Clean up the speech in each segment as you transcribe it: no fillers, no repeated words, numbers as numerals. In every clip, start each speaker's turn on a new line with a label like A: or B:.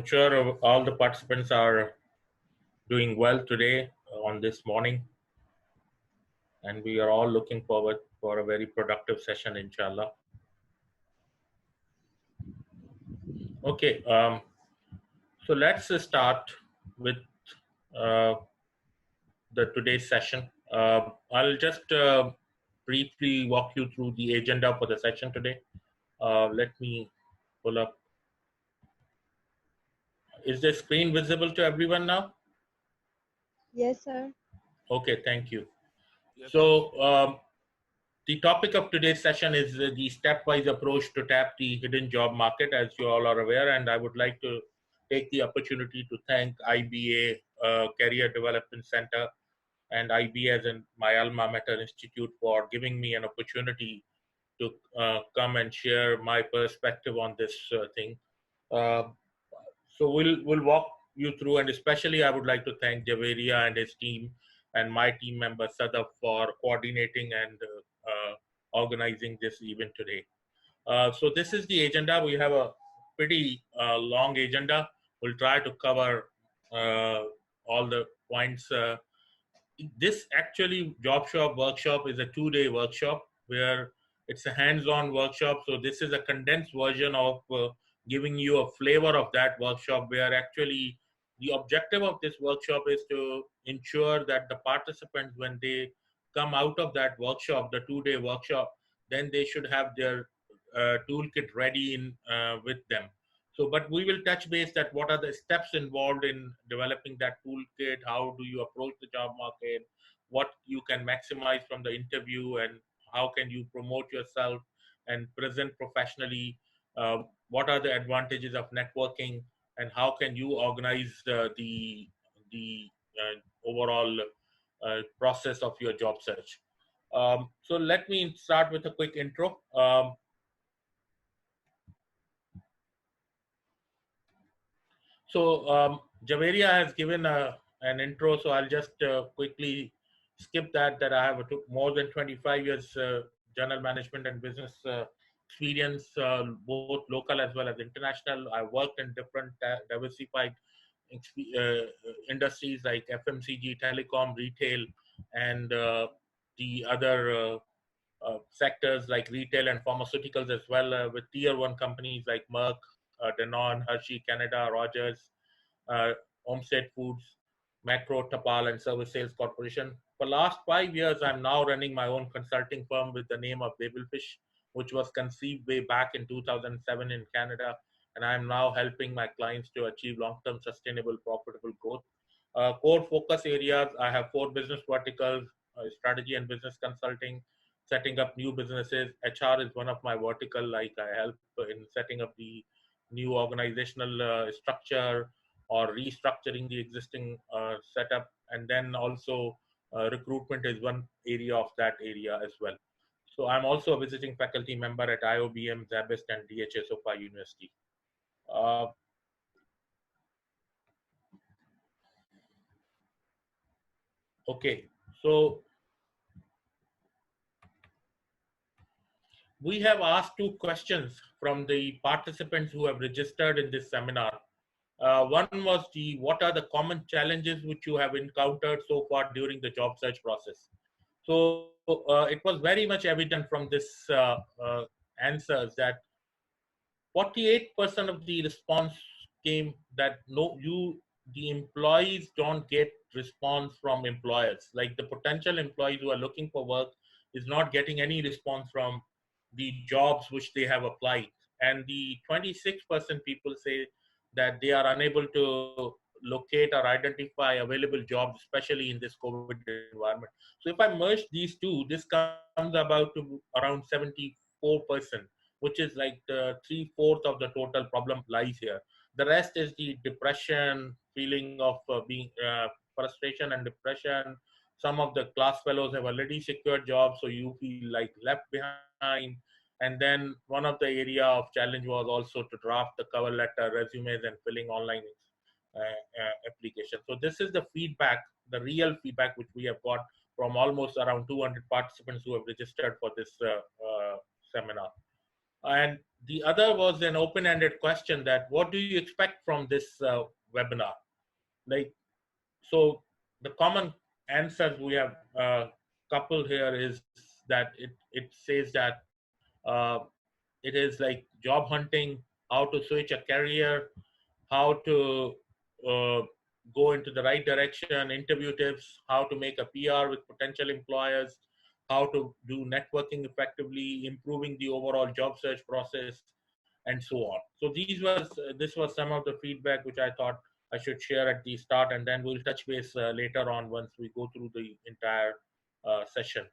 A: I'm sure all the participants are doing well today on this morning, and we are all looking forward for a very productive session, inshallah. Okay, so let's start with uh, the today's session. I'll just briefly walk you through the agenda for the session today. Let me pull up. Is the screen visible to everyone now?
B: Yes, sir.
A: Okay, thank you.
C: Yes.
A: So the topic of today's session is the stepwise approach to tap the hidden job market, as you all are aware, and I would like to take the opportunity to thank IBA Career Development Center and IBA as in my alma mater institute for giving me an opportunity to come and share my perspective on this thing. Uh, so we'll walk you through, and especially I would like to thank Javeria and his team and my team member Sadaf for coordinating and organizing this event today. So this is the agenda. We have a pretty long agenda. We'll try to cover all the points. This actually job shop workshop is a 2-day workshop where it's a hands-on workshop. So this is a condensed version of giving you a flavor of that workshop, where actually the objective of this workshop is to ensure that the participants, when they come out of that workshop, the 2-day workshop, then they should have their toolkit ready with them. So, but we will touch base that what are the steps involved in developing that toolkit, how do you approach the job market, what you can maximize from the interview, and how can you promote yourself and present professionally, what are the advantages of networking, and how can you organize the overall process of your job search. So let me start with a quick intro. So Javeria has given an intro, so I'll just quickly skip that I have more than 25 years general management and business experience, both local as well as international. I worked in different diversified industries like FMCG, telecom, retail, and the other sectors like retail and pharmaceuticals as well, with tier one companies like Merck, Danone, Hershey, Canada, Rogers, Homestead Foods, Macro, Tapal, and Service Sales Corporation. For last 5 years, I'm now running my own consulting firm with the name of Babelfish, which was conceived way back in 2007 in Canada, and I'm now helping my clients to achieve long-term sustainable, profitable growth. Core focus areas, I have 4 business verticals: strategy and business consulting, setting up new businesses. HR is one of my vertical, like I help in setting up the new organizational structure or restructuring the existing setup, and then also recruitment is one area of that area as well. So I'm also a visiting faculty member at IOBM, Zabist, and DHA Sofa University. Okay, so we have asked 2 questions from the participants who have registered in this seminar. One was what are the common challenges which you have encountered so far during the job search process? So it was very much evident from this answers that 48% of the response came that the employees don't get response from employers. Like the potential employees who are looking for work is not getting any response from the jobs which they have applied. And the 26% people say that they are unable to locate or identify available jobs, especially in this COVID environment. So if I merge these two, this comes about to around 74%, which is like the 3/4 of the total problem lies here. The rest is the depression, feeling of being frustration and depression. Some of the class fellows have already secured jobs, so you feel like left behind. And then one of the area of challenge was also to draft the cover letter, resumes, and filling online applications. So this is the feedback, the real feedback which we have got from almost around 200 participants who have registered for this seminar. And the other was an open-ended question that what do you expect from this webinar? Like, so the common answers we have coupled here is that it says that uh, it is like job hunting, how to switch a career, how to uh, go into the right direction, interview tips, how to make a PR with potential employers, how to do networking effectively, improving the overall job search process, and so on. So this was some of the feedback which I thought I should share at the start, and then we'll touch base later on once we go through the entire session.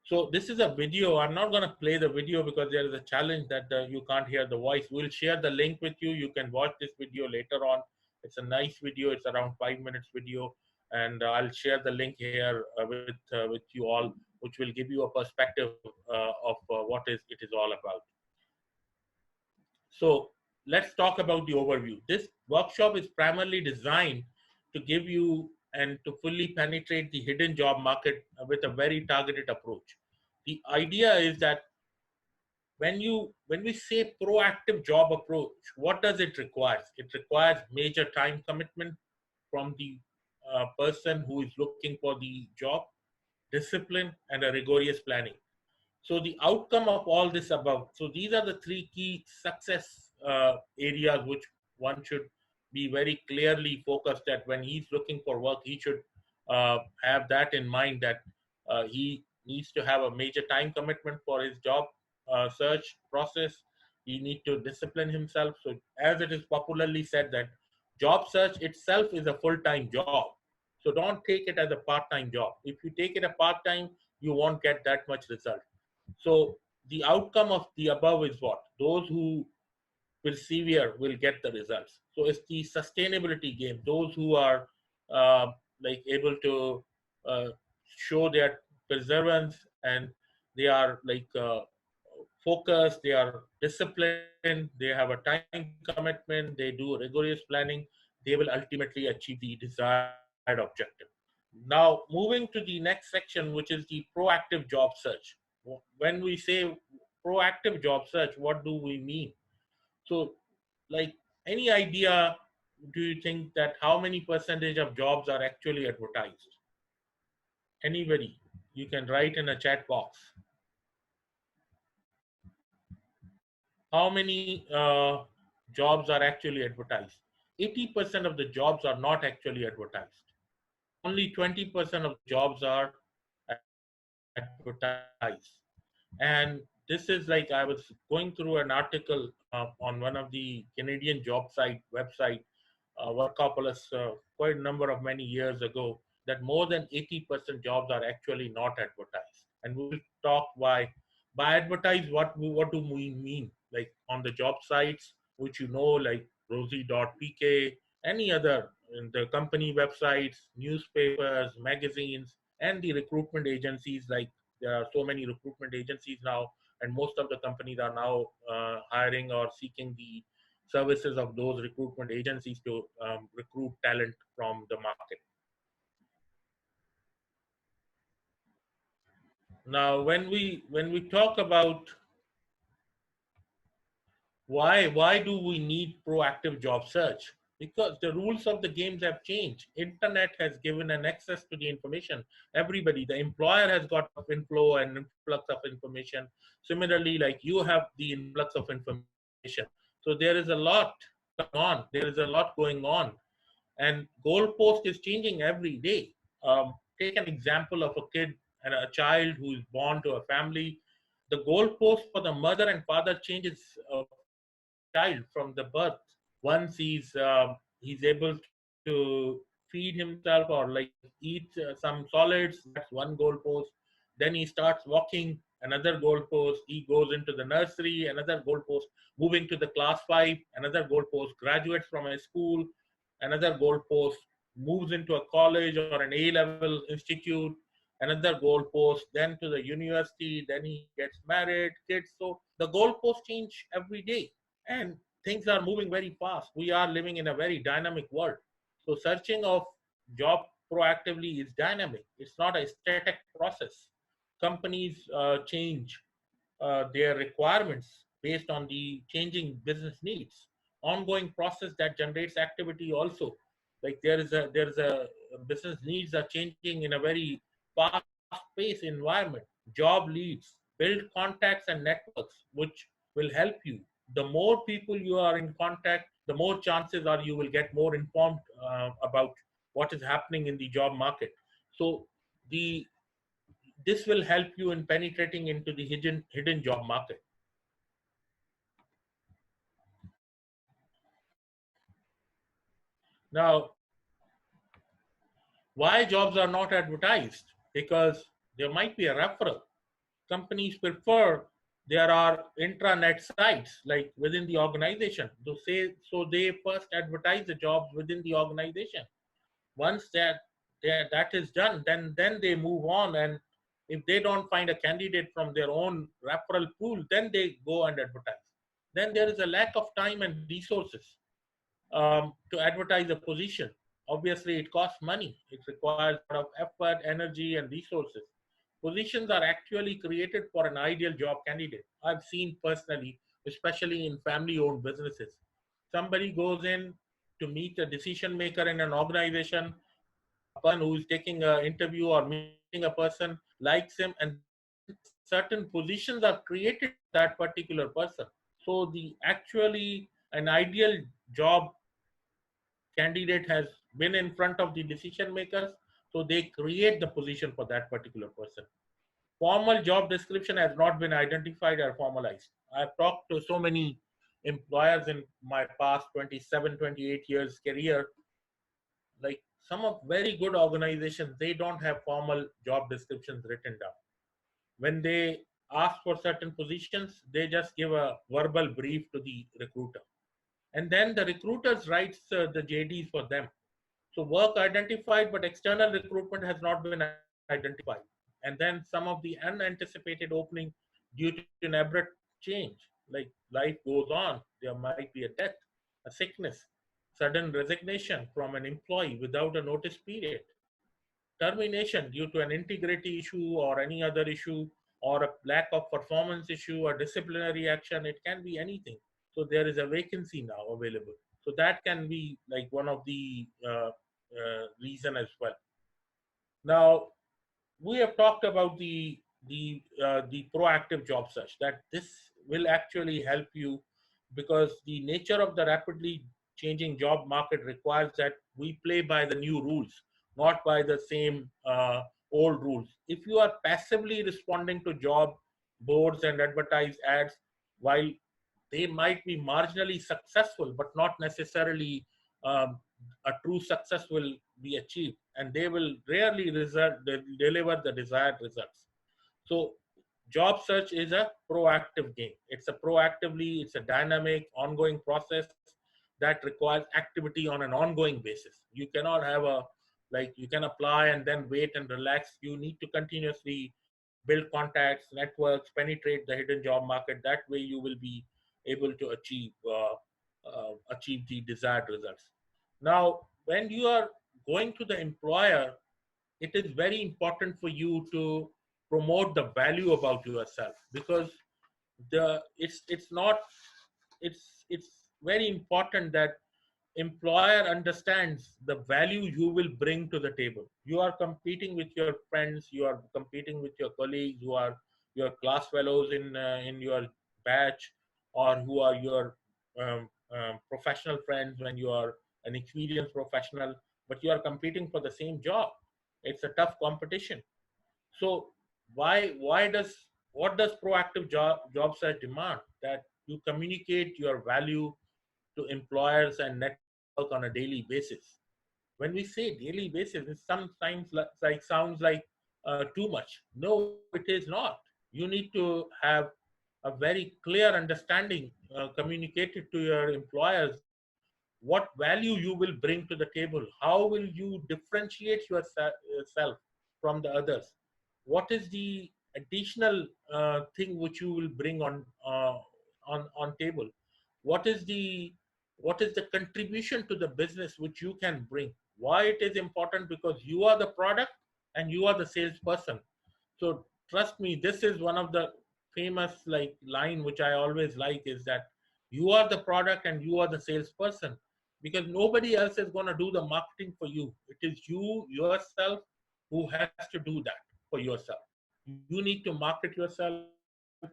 A: So this is a video. I'm not going to play the video because there is a challenge that you can't hear the voice. We'll share the link with you. You can watch this video later on. It's a nice video. It's around 5 minutes video, and I'll share the link here with you all, which will give you a perspective of what is it is all about. So let's talk about the overview. This workshop is primarily designed to give you and to fully penetrate the hidden job market with a very targeted approach. The idea is that when we say proactive job approach, what does it require? It requires major time commitment from the person who is looking for the job, discipline, and a rigorous planning. So the outcome of all this above. So these are the three key success areas which one should be very clearly focused at when he's looking for work. He should have that in mind that he needs to have a major time commitment for his job search process. He needs to discipline himself. So as it is popularly said that job search itself is a full-time job. So don't take it as a part-time job. If you take it a part-time, you won't get that much result. So the outcome of the above is what? Those who persevere will get the results. So it's the sustainability game. Those who are like able to uh, show their perseverance and they are like focused, they are disciplined, they have a time commitment, they do rigorous planning, they will ultimately achieve the desired objective. Now, moving to the next section, which is the proactive job search. When we say proactive job search, what do we mean? So, like any idea, do you think that how many percentage of jobs are actually advertised? Anybody? You can write in a chat box. How many jobs are actually advertised? 80% of the jobs are not actually advertised. Only 20% of the jobs are advertised. And this is like I was going through an article on one of the Canadian job site website, Workopolis, quite a number of many years ago, that more than 80% jobs are actually not advertised. And we will talk why. By advertise, what do we mean? Like on the job sites, which you know, like Rosie.pk, any other, the company websites, newspapers, magazines, and the recruitment agencies. Like there are so many recruitment agencies now, and most of the companies are now hiring or seeking the services of those recruitment agencies to recruit talent from the market. Now, when we talk about why do we need proactive job search? Because the rules of the games have changed. Internet has given an access to the information. Everybody, the employer has got inflow and influx of information. Similarly, like you have the influx of information. So there is a lot going on. There is a lot going on, and goalpost is changing every day. Take an example of a kid and a child who is born to a family. The goalpost for the mother and father changes for the child from the birth. Once he's able to feed himself or like eat some solids, that's one goalpost. Then he starts walking, another goalpost. He goes into the nursery, another goalpost. Moving to the class 5, another goalpost. Graduates from a school, another goalpost. Moves into a college or an A level institute, another goalpost. Then to the university, then he gets married, kids. So the goalposts change every day, and things are moving very fast. We are living in a very dynamic world. So searching of job proactively is dynamic. It's not a static process. Companies change their requirements based on the changing business needs. Ongoing process that generates activity also. Like there is a business needs are changing in a very fast-paced environment. Job leads, build contacts and networks, which will help you. The more people you are in contact, the more chances are you will get more informed about what is happening in the job market. So the this will help you in penetrating into the hidden job market. Now, why jobs are not advertised? Because there might be a referral. Companies prefer there are intranet sites like within the organization to say, so they first advertise the jobs within the organization. Once that is done, then they move on, and if they don't find a candidate from their own referral pool, then they go and advertise. Then there is a lack of time and resources to advertise a position. Obviously, it costs money. It requires a lot of effort, energy, and resources. Positions are actually created for an ideal job candidate. I've seen personally, especially in family owned businesses. Somebody goes in to meet a decision maker in an organization, a person who is taking an interview or meeting a person likes him, and then certain positions are created for that particular person. So the actually an ideal job candidate has been in front of the decision makers, so they create the position for that particular person. Formal job description has not been identified or formalized. I've talked to so many employers in my past 27, 28 years career. Like some of very good organizations, they don't have formal job descriptions written down. When they ask for certain positions, they just give a verbal brief to the recruiter, and then the recruiters writes the JDs for them. So work identified, but external recruitment has not been identified. And then some of the unanticipated opening due to an abrupt change, like life goes on, there might be a death, a sickness, sudden resignation from an employee without a notice period, termination due to an integrity issue or any other issue, or a lack of performance issue or disciplinary action. It can be anything. So there is a vacancy now available. So that can be like one of the reason as well. Now, we have talked about the proactive job search, that this will actually help you because the nature of the rapidly changing job market requires that we play by the new rules, not by the same old rules. If you are passively responding to job boards and advertised ads, while they might be marginally successful but not necessarily um, a true success will be achieved, and they will rarely deliver the desired results. So job search is a proactive game. It's a dynamic ongoing process that requires activity on an ongoing basis. You cannot have a, like, you can apply and then wait and relax. You need to continuously build contacts, networks, penetrate the hidden job market. That way you will be able to achieve the desired results. Now, when you are going to the employer, it is very important for you to promote the value about yourself, because it's not it's very important that employer understands the value you will bring to the table. You are competing with your friends, you are competing with your colleagues who are your class fellows in your batch, or who are your professional friends when you are an experienced professional, but you are competing for the same job. It's a tough competition. So why does what does proactive job search demand? That you communicate your value to employers and network on a daily basis. When we say daily basis, it sometimes like sounds like too much. No, it is not. You need to have a very clear understanding communicated to your employers that what value you will bring to the table, how will you differentiate yourself from the others, what is the additional thing which you will bring on table, what is the what is the contribution to the business which you can bring. Why it is important? Because you are the product and you are the salesperson. So trust me, this is one of the famous like line which I always like is that you are the product and you are the salesperson, because nobody else is going to do the marketing for you. It is you yourself who has to do that for yourself. You need to market yourself.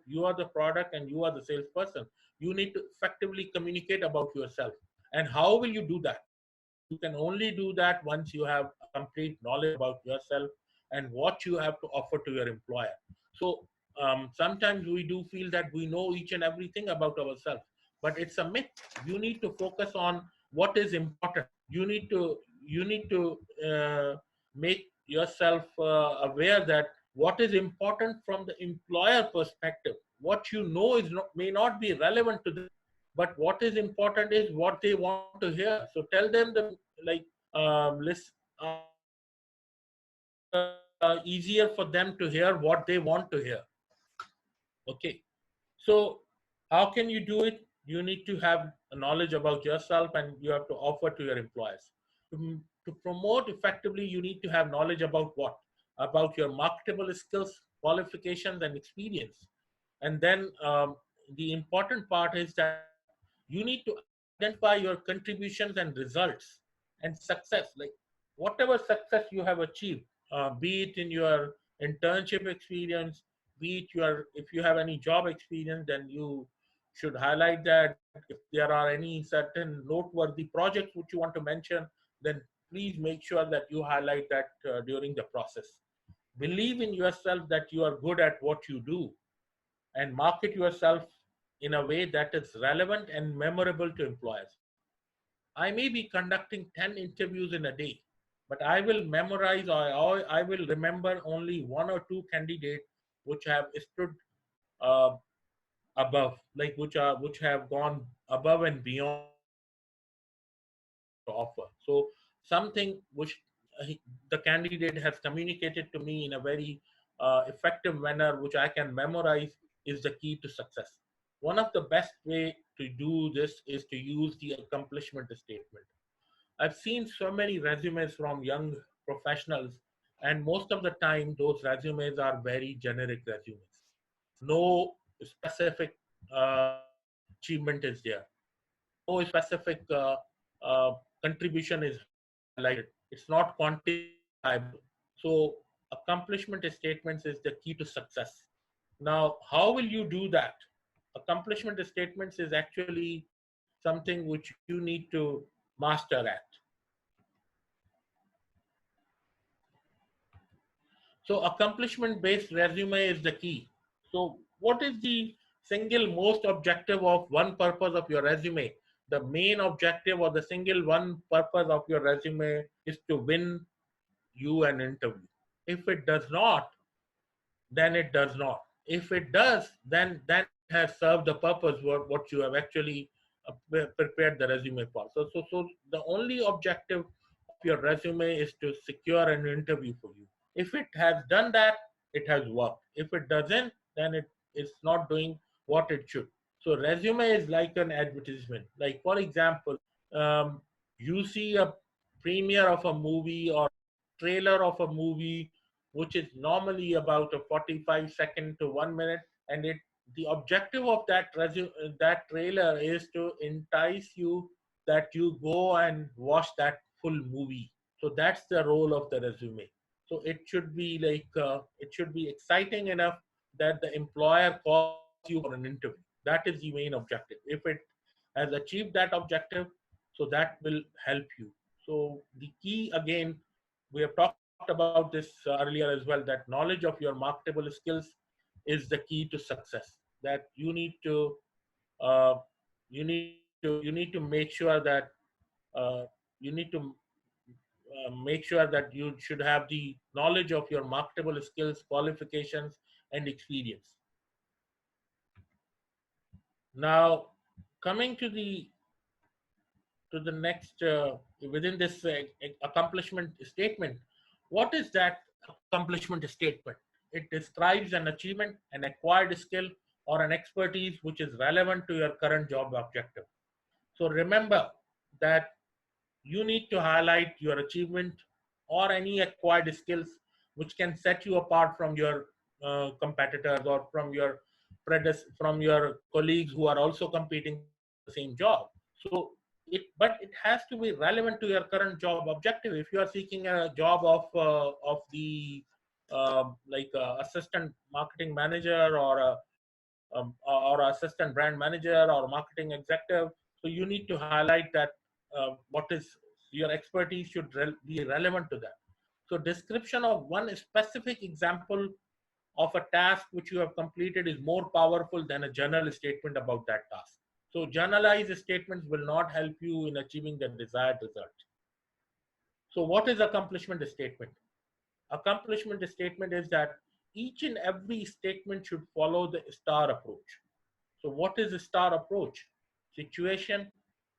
A: You are the product and you are the salesperson. You need to effectively communicate about yourself. And how will you do that? You can only do that once you have a complete knowledge about yourself and what you have to offer to your employer. So sometimes we do feel that we know each and everything about ourselves, but it's a myth. You need to focus on what is important. You need to make yourself aware that what is important from the employer perspective. What you know is not, may not be relevant to them, but what is important is what they want to hear. So tell them the like list make it easier for them to hear what they want to hear. Okay, so how can you do it? You need to have a knowledge about yourself and you have to offer to your employers. To promote effectively, you need to have knowledge about what? About your marketable skills, qualifications, and experience. And then the important part is that you need to identify your contributions and results and success, like whatever success you have achieved, be it in your internship experience, be it your, if you have any job experience, then you should highlight that. If there are any certain noteworthy projects which you want to mention, then please make sure that you highlight that during the process. Believe in yourself that you are good at what you do, and market yourself in a way that is relevant and memorable to employers. I may be conducting 10 interviews in a day, but I will memorize, or I will remember only one or two candidates which have stood uh, above, like which have gone above and beyond what the employer has to offer. So something which the candidate has communicated to me in a very effective manner, which I can memorize, is the key to success. One of the best way to do this is to use the accomplishment statement. I've seen so many resumes from young professionals, and most of the time, those resumes are very generic resumes. No specific achievement is there. No specific contribution is highlighted. It's not quantifiable. So, accomplishment statements is the key to success. Now, how will you do that? Accomplishment statements is actually something which you need to master at. So accomplishment based resume is the key. So what is the single most objective of one purpose of your resume? The main objective or the single one purpose of your resume is to win you an interview. If it does not, then it does not. If it does, then it has served the purpose what you have actually prepared the resume for. So the only objective of your resume is to secure an interview for you. If it has done that, it has worked. If it doesn't, then it is not doing what it should. So resume is like an advertisement. Like for example, you see a premiere of a movie or trailer of a movie which is normally about a 45-second to 1 minute, and it the objective of that trailer is to entice you that you go and watch that full movie. So that's the role of the resume. So it should be like it should be exciting enough that the employer calls you for an interview. That is the main objective. If it has achieved that objective, so that will help you. So the key again, we have talked about this earlier as well, that knowledge of your marketable skills is the key to success. That uh, you need to make sure that you need to make sure that you should have the knowledge of your marketable skills, qualifications, and experience. Now, coming to the next within this accomplishment statement, what is that accomplishment statement? It describes an achievement, an acquired skill, or an expertise which is relevant to your current job objective. So remember that you need to highlight your achievement or any acquired skills which can set you apart from your competitors or from your from your colleagues who are also competing for the same job. So but it has to be relevant to your current job objective. If you are seeking a job of the assistant marketing manager or assistant brand manager or marketing executive, so you need to highlight that what is your expertise should be relevant to that. So description of one specific example of a task which you have completed is more powerful than a general statement about that task. So generalized statements will not help you in achieving the desired result. So what is accomplishment statement? Accomplishment statement is that each and every statement should follow the STAR approach. So what is the STAR approach? Situation,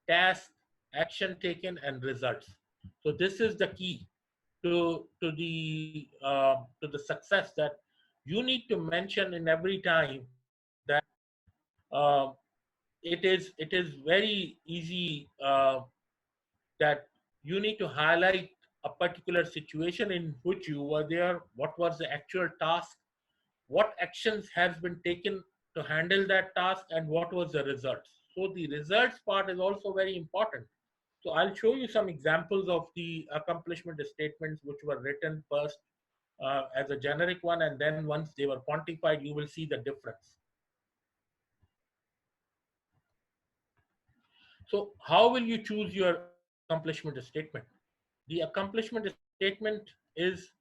A: task, action taken, and results. So this is the key to the success, that you need to mention in every time that uh, it is very easy that you need to highlight a particular situation in which you were there, what was the actual task, what actions has been taken to handle that task, and what was the results. So the results part is also very important. So I'll show you some examples of the accomplishment statements which were written first as a generic one, and then once they were quantified, you will see the difference. So how will you choose your accomplishment statement? The accomplishment statement is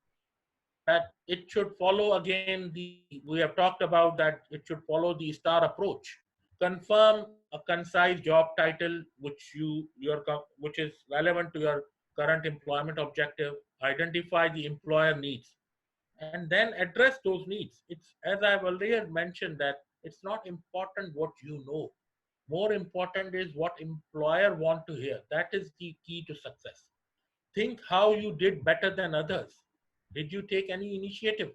A: that it should follow, again, we have talked about that it should follow the STAR approach. Confirm a concise job title which is relevant to your current employment objective. Identify the employer needs and then address those needs. It's, as I've already mentioned, that it's not important what you know. More important is what employer want to hear. That is the key to success. Think how you did better than others. Did you take any initiative?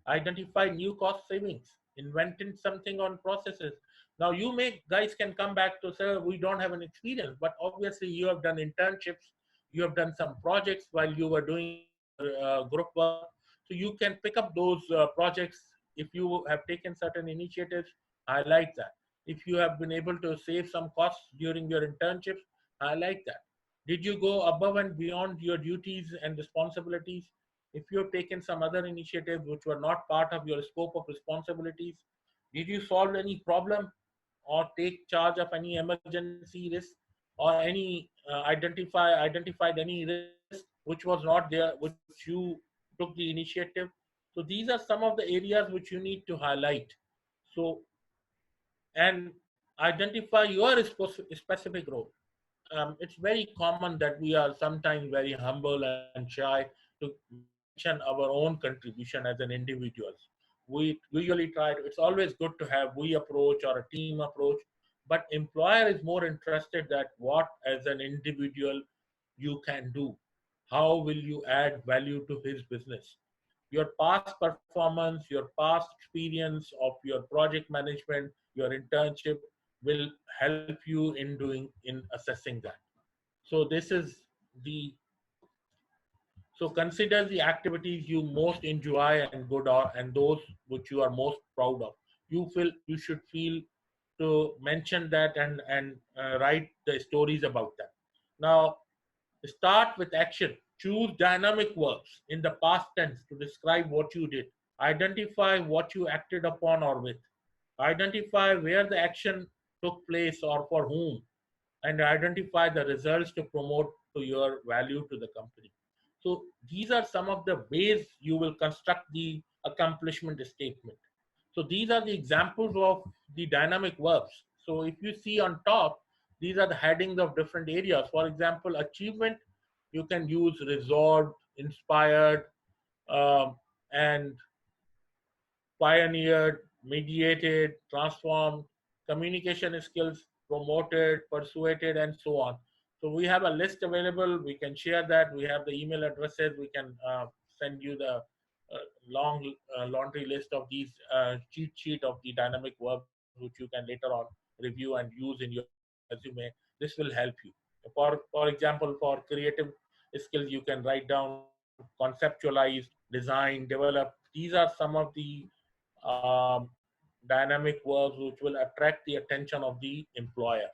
A: Identify new cost savings, inventing something on processes. Now you may guys can come back to say we don't have an experience, but obviously you have done internships, you have done some projects while you were doing your group work, so you can pick up those projects. If you have taken certain initiatives, highlight that. If you have been able to save some costs during your internships, highlight that. Did you go above and beyond your duties and responsibilities? If you have taken some other initiatives which were not part of your scope of responsibilities, did you solve any problem or take charge of any emergency risk or any identified any risk which was not there, which you took the initiative? So these are some of the areas which you need to highlight. So, and identify your specific role. It's very common that we are sometimes very humble and shy to mention our own contribution as an individual. We usually try to, it's always good to have we approach or a team approach, but employer is more interested that what as an individual you can do. How will you add value to his business? Your past performance, your past experience of your project management, your internship will help you in assessing that. So this is the so consider the activities you most enjoy and good are, and those which you are most proud of. You should feel to mention that and write the stories about that. Now start with action. Choose dynamic verbs in the past tense to describe what you did. Identify what you acted upon or with. Identify where the action took place or for whom, and identify the results to promote to your value to the company. So these are some of the ways you will construct the accomplishment statement. So these are the examples of the dynamic verbs. So if you see on top, these are the headings of different areas. For example, achievement, you can use resolved, inspired, and pioneered, mediated, transformed, communication skills, promoted, persuaded, and so on. So we have a list available. We can share that. We have the email addresses. We can send you the long laundry list of these cheat sheet of the dynamic verbs, which you can later on review and use in your resume. This will help you. For example, for creative skills, you can write down conceptualize, design, develop. These are some of the um, dynamic verbs which will attract the attention of the employer.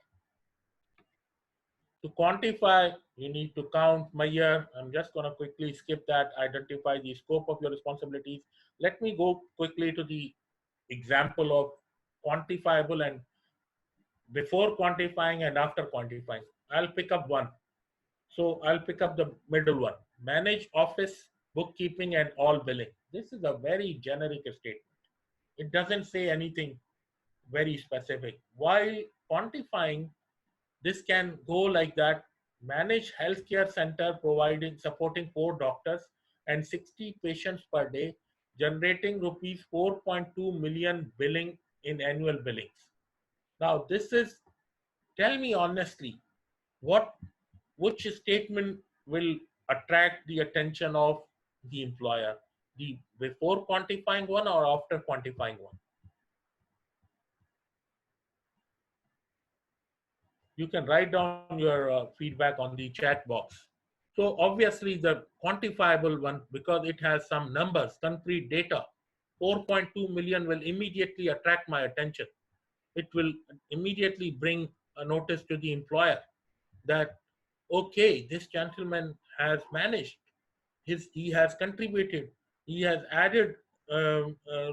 A: To quantify, you need to count, measure. I'm just going to quickly skip that, identify the scope of your responsibilities. Let me go quickly to the example of quantifiable and before quantifying and after quantifying. I'll pick up one. So I'll pick up the middle one. Manage office, bookkeeping, and all billing. This is a very generic statement. It doesn't say anything very specific. While quantifying, this can go like that. Manage healthcare center providing supporting 4 doctors and 60 patients per day, generating rupees 4.2 million billing in annual billings. Now, this is, tell me honestly, what which statement will attract the attention of the employer? The before quantifying one or after quantifying one? You can write down your feedback on the chat box. So obviously the quantifiable one, because it has some numbers, concrete data, 4.2 million will immediately attract my attention. It will immediately bring a notice to the employer that, okay, this gentleman has managed, he has contributed, he has added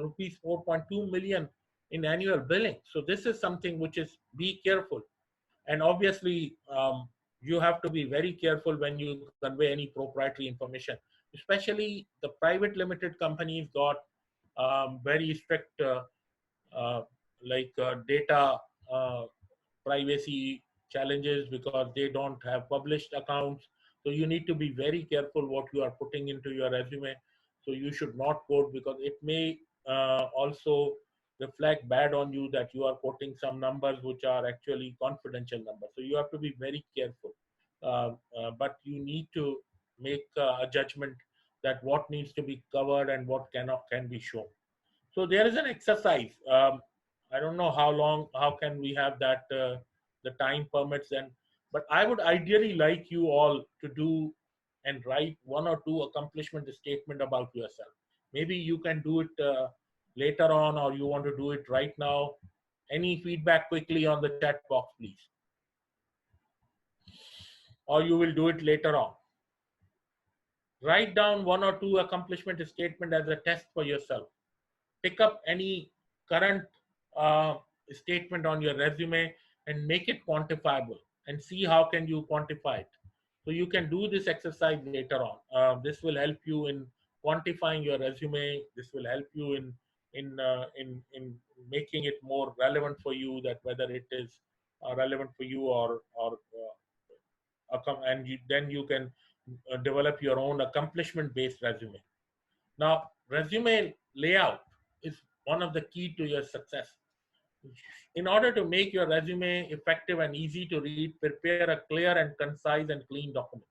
A: rupees 4.2 million in annual billing. So this is something which is, be careful. And obviously, you have to be very careful when you convey any proprietary information, especially the private limited companies got very strict data privacy challenges because they don't have published accounts. So you need to be very careful what you are putting into your resume. So you should not quote, because it may also reflect bad on you that you are quoting some numbers which are actually confidential numbers. So you have to be very careful. But you need to make a judgment that what needs to be covered and what can be shown. So there is an exercise. I don't know how long, how can we have that, the time permits then, but I would ideally like you all to do and write one or two accomplishment statement about yourself. Maybe you can do it later on, or you want to do it right now. Any feedback quickly on the chat box, please. Or you will do it later on. Write down one or two accomplishment statement as a test for yourself. Pick up any current uh, statement on your resume and make it quantifiable and see how can you quantify it. So you can do this exercise later on. This will help you in quantifying your resume. This will help you in making it more relevant for you, that whether it is relevant for you or and then you can develop your own accomplishment based resume. Now, resume layout is one of the key to your success. In order to make your resume effective and easy to read, prepare a clear and concise and clean document.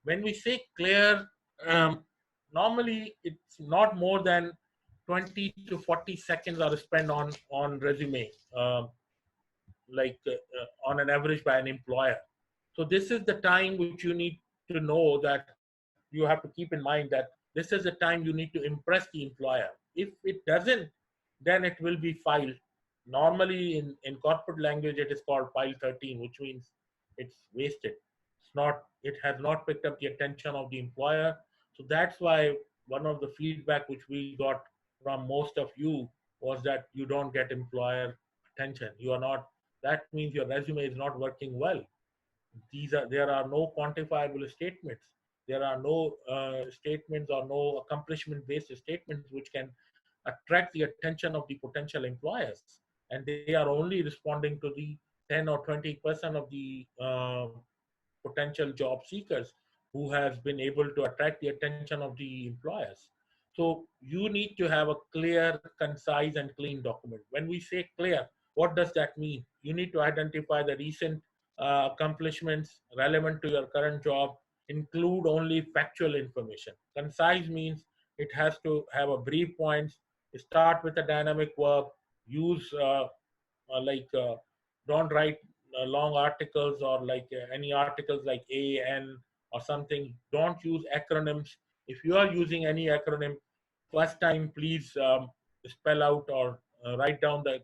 A: When we say clear, normally it's not more than 20 to 40 seconds are spent on resume, on an average by an employer. So this is the time which you need to know, that you have to keep in mind that this is the time you need to impress the employer. If it doesn't, then it will be filed. Normally in corporate language, it is called file 13, which means it's wasted. It has not picked up the attention of the employer. So that's why one of the feedback which we got from most of you was that you don't get employer attention. You are not, that means your resume is not working well. There are no quantifiable statements. There are no statements or no accomplishment based statements which can attract the attention of the potential employers, and they are only responding to the 10 or 20% of the potential job seekers who has been able to attract the attention of the employers. So you need to have a clear, concise, and clean document. When we say clear, what does that mean? You need to identify the recent accomplishments relevant to your current job, include only factual information. Concise means it has to have a brief points, start with a dynamic verb, use uh, like uh, don't write long articles or any articles like AN or something. Don't use acronyms. If you are using any acronym, first time please spell out or write down the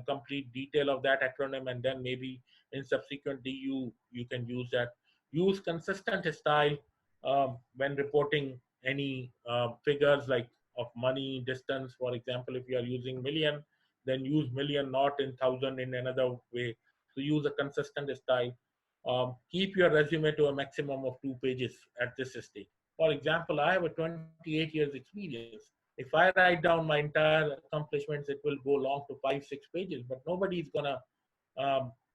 A: complete detail of that acronym, and then maybe in subsequently you can use that. Use consistent style when reporting any figures like of money, distance. For example, if you are using million, then use million, not in thousand in another way. So use a consistent style. Keep your resume to a maximum of 2 pages at this stage. For example, I have a 28 years experience. If I write down my entire accomplishments, it will go long to 5, 6 pages, but nobody is gonna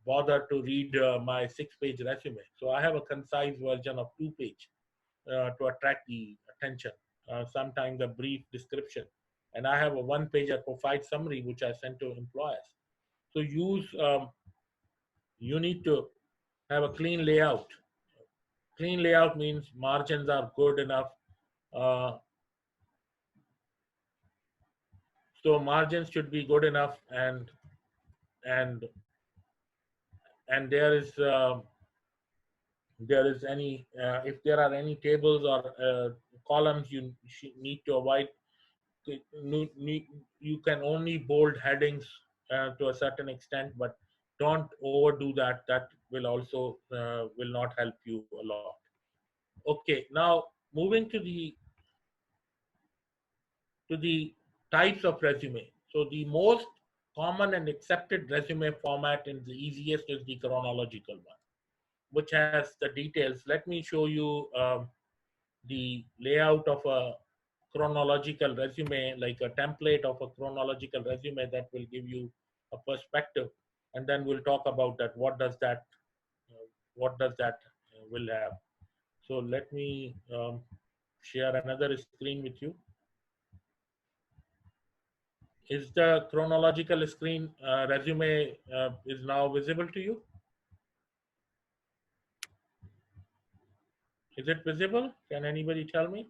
A: bother to read my 6 page resume. So I have a concise version of 2 page to attract the attention. Sometimes a brief description, and I have a 1 pager profile summary which I send to employers. So use you need to have a clean layout. Clean layout means margins are good enough. Uh, so margins should be good enough, and and there is any if there are any tables or columns you need to avoid. You can only bold headings to a certain extent, but don't overdo that. That will also will not help you a lot. Okay, now moving to the types of resume. So the most common and accepted resume format and the easiest is the chronological one, which has the details. Let me show you the layout of a chronological resume, like a template of a chronological resume that will give you a perspective, and then we'll talk about that. What does that will have? So let me share another screen with you. Is the chronological screen resume is now visible to you? Is it visible? Can anybody tell me?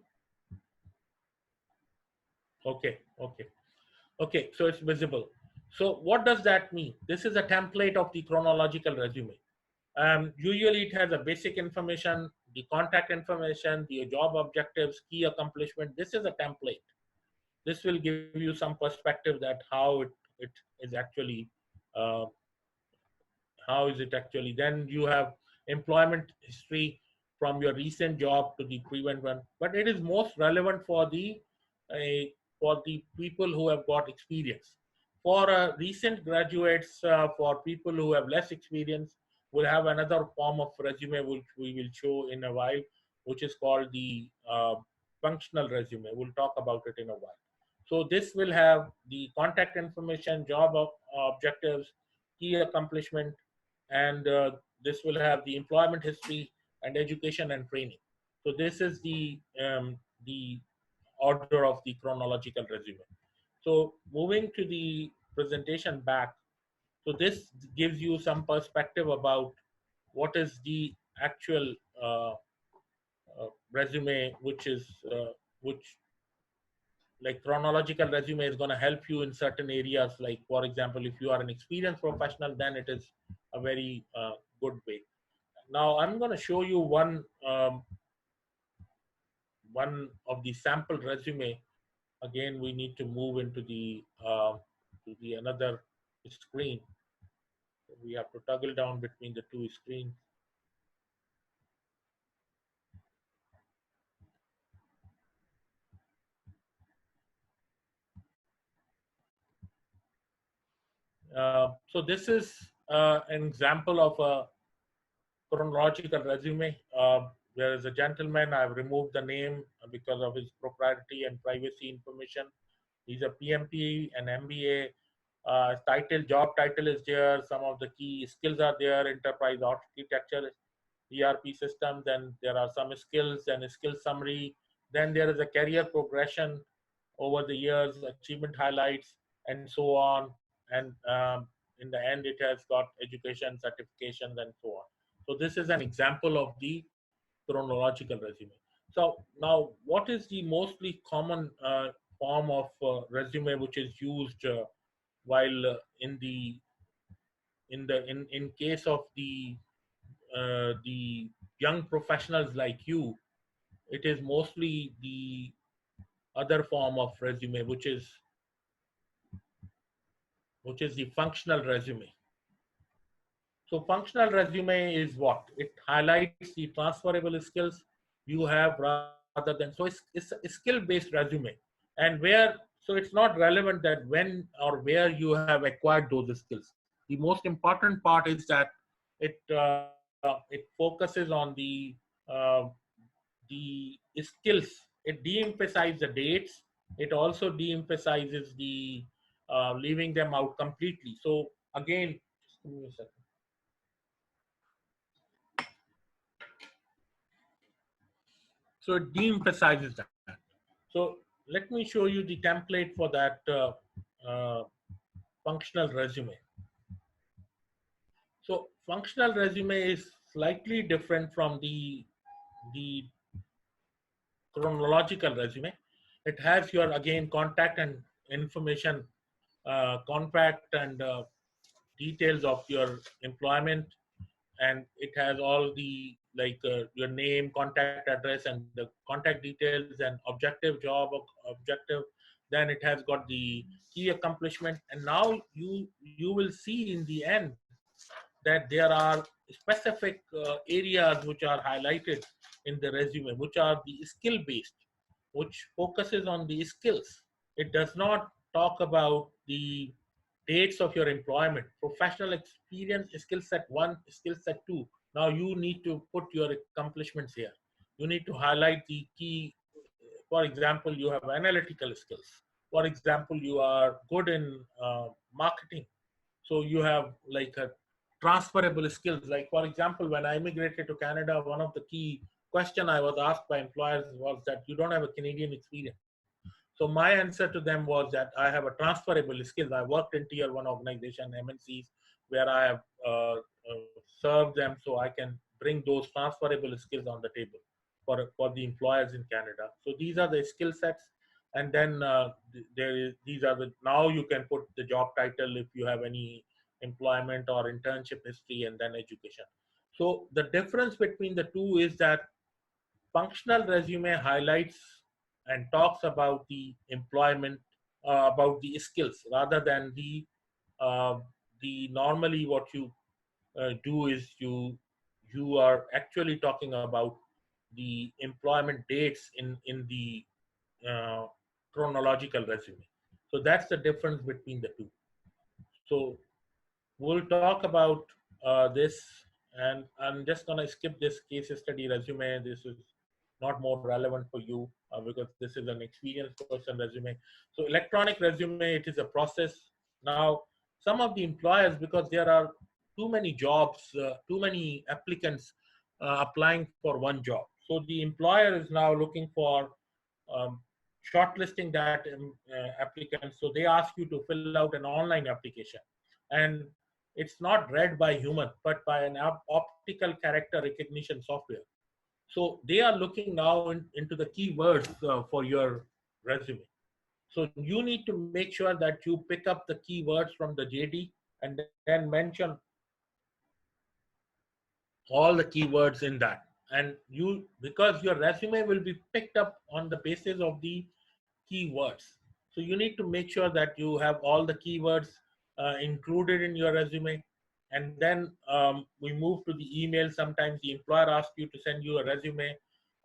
A: Okay, okay. Okay, so it's visible. So what does that mean? This is a template of the chronological resume. Usually it has a basic information, the contact information, the job objectives, key accomplishment. This is a template. This will give you some perspective that it is actually uh, how is it actually. Then you have employment history from your recent job to the previous one, but it is most relevant uh, for the people who have got experience. For recent graduates, for people who have less experience, we'll have another form of resume which we will show in a while, which is called the functional resume. We'll talk about it in a while. So this will have the contact information, job objectives, key accomplishment, and this will have the employment history and education and training. So this is the order of the chronological resume. So moving to the presentation back, so this gives you some perspective about what is the actual resume, which like chronological resume is going to help you in certain areas. Like for example, if you are an experienced professional, then it is a very good way. Now I'm going to show you one of the sample resume. Again, we need to move into the another screen. We have to toggle down between the two screens. So this is an example of a chronological resume. There is a gentleman. I've removed the name because of his proprietary and privacy information. He's a PMP and MBA. Job title is there. Some of the key skills are there. Enterprise architecture, ERP systems, and there are some skills and a skill summary. Then there is a career progression over the years, achievement highlights, and so on. And in the end, it has got education, certifications, and so on. So this is an example of the chronological resume. So now, what is the mostly common form of resume which is used while in case of the young professionals like you? It is mostly the other form of resume, which is which is the functional resume. So functional resume is what? It highlights the transferable skills you have rather than, so it's a skill-based resume. And where, so it's not relevant that when or where you have acquired those skills. The most important part is that it focuses on the skills. It de-emphasizes the dates. It also de-emphasizes the leaving them out completely. So again, just give me a second. So it de-emphasizes that. So let me show you the template for that uh, functional resume. So functional resume is slightly different from the chronological resume. It has your again contact and information, contact and details of your employment, and it has all the like your name, contact address, and the contact details and objective, job objective. Then it has got the key accomplishment, and now you will see in the end that there are specific areas which are highlighted in the resume, which are the skill based, which focuses on the skills. It does not talk about the dates of your employment, professional experience, skill set one, skill set two. Now you need to put your accomplishments here. You need to highlight the key. For example, you have analytical skills. For example, you are good in marketing. So you have like a transferable skills. Like for example, when I immigrated to Canada, one of the key question I was asked by employers was that you don't have a Canadian experience. So my answer to them was that I have a transferable skills. I worked in tier one organization, MNCs, where I have served them, so I can bring those transferable skills on the table for the employers in Canada. So these are the skill sets, and then there is these are the, now you can put the job title if you have any employment or internship history, and then education. So the difference between the two is that functional resume highlights and talks about the employment, about the skills, rather than uh, the normally what you do is you are actually talking about the employment dates in the uh, chronological resume. So that's the difference between the two. So we'll talk about this, and I'm just going to skip this case study resume. This is not more relevant for you because this is an experienced person resume. So electronic resume, it is a process. Now some of the employers, because there are too many jobs, too many applicants applying for one job, so the employer is now looking for um, shortlisting that applicants. So they ask you to fill out an online application, and it's not read by human but by an optical character recognition software. So they are looking now into the keywords for your resume. So you need to make sure that you pick up the keywords from the JD and then mention all the keywords in that. And you, because your resume will be picked up on the basis of the keywords. So you need to make sure that you have all the keywords included in your resume. And then we move to the email. Sometimes the employer asks you to send you a resume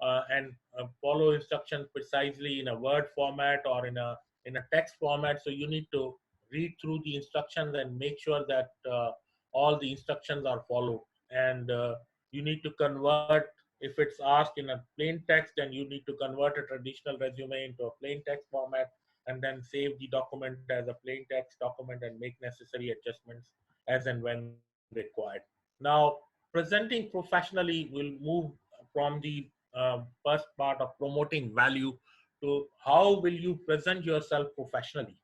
A: and follow instructions precisely in a Word format or in a text format. So you need to read through the instructions and make sure that all the instructions are followed. And you need to convert, if it's asked in a plain text, then you need to convert a traditional resume into a plain text format, and then save the document as a plain text document and make necessary adjustments as and when required. Now, presenting professionally will move from the first part of promoting value to how will you present yourself professionally.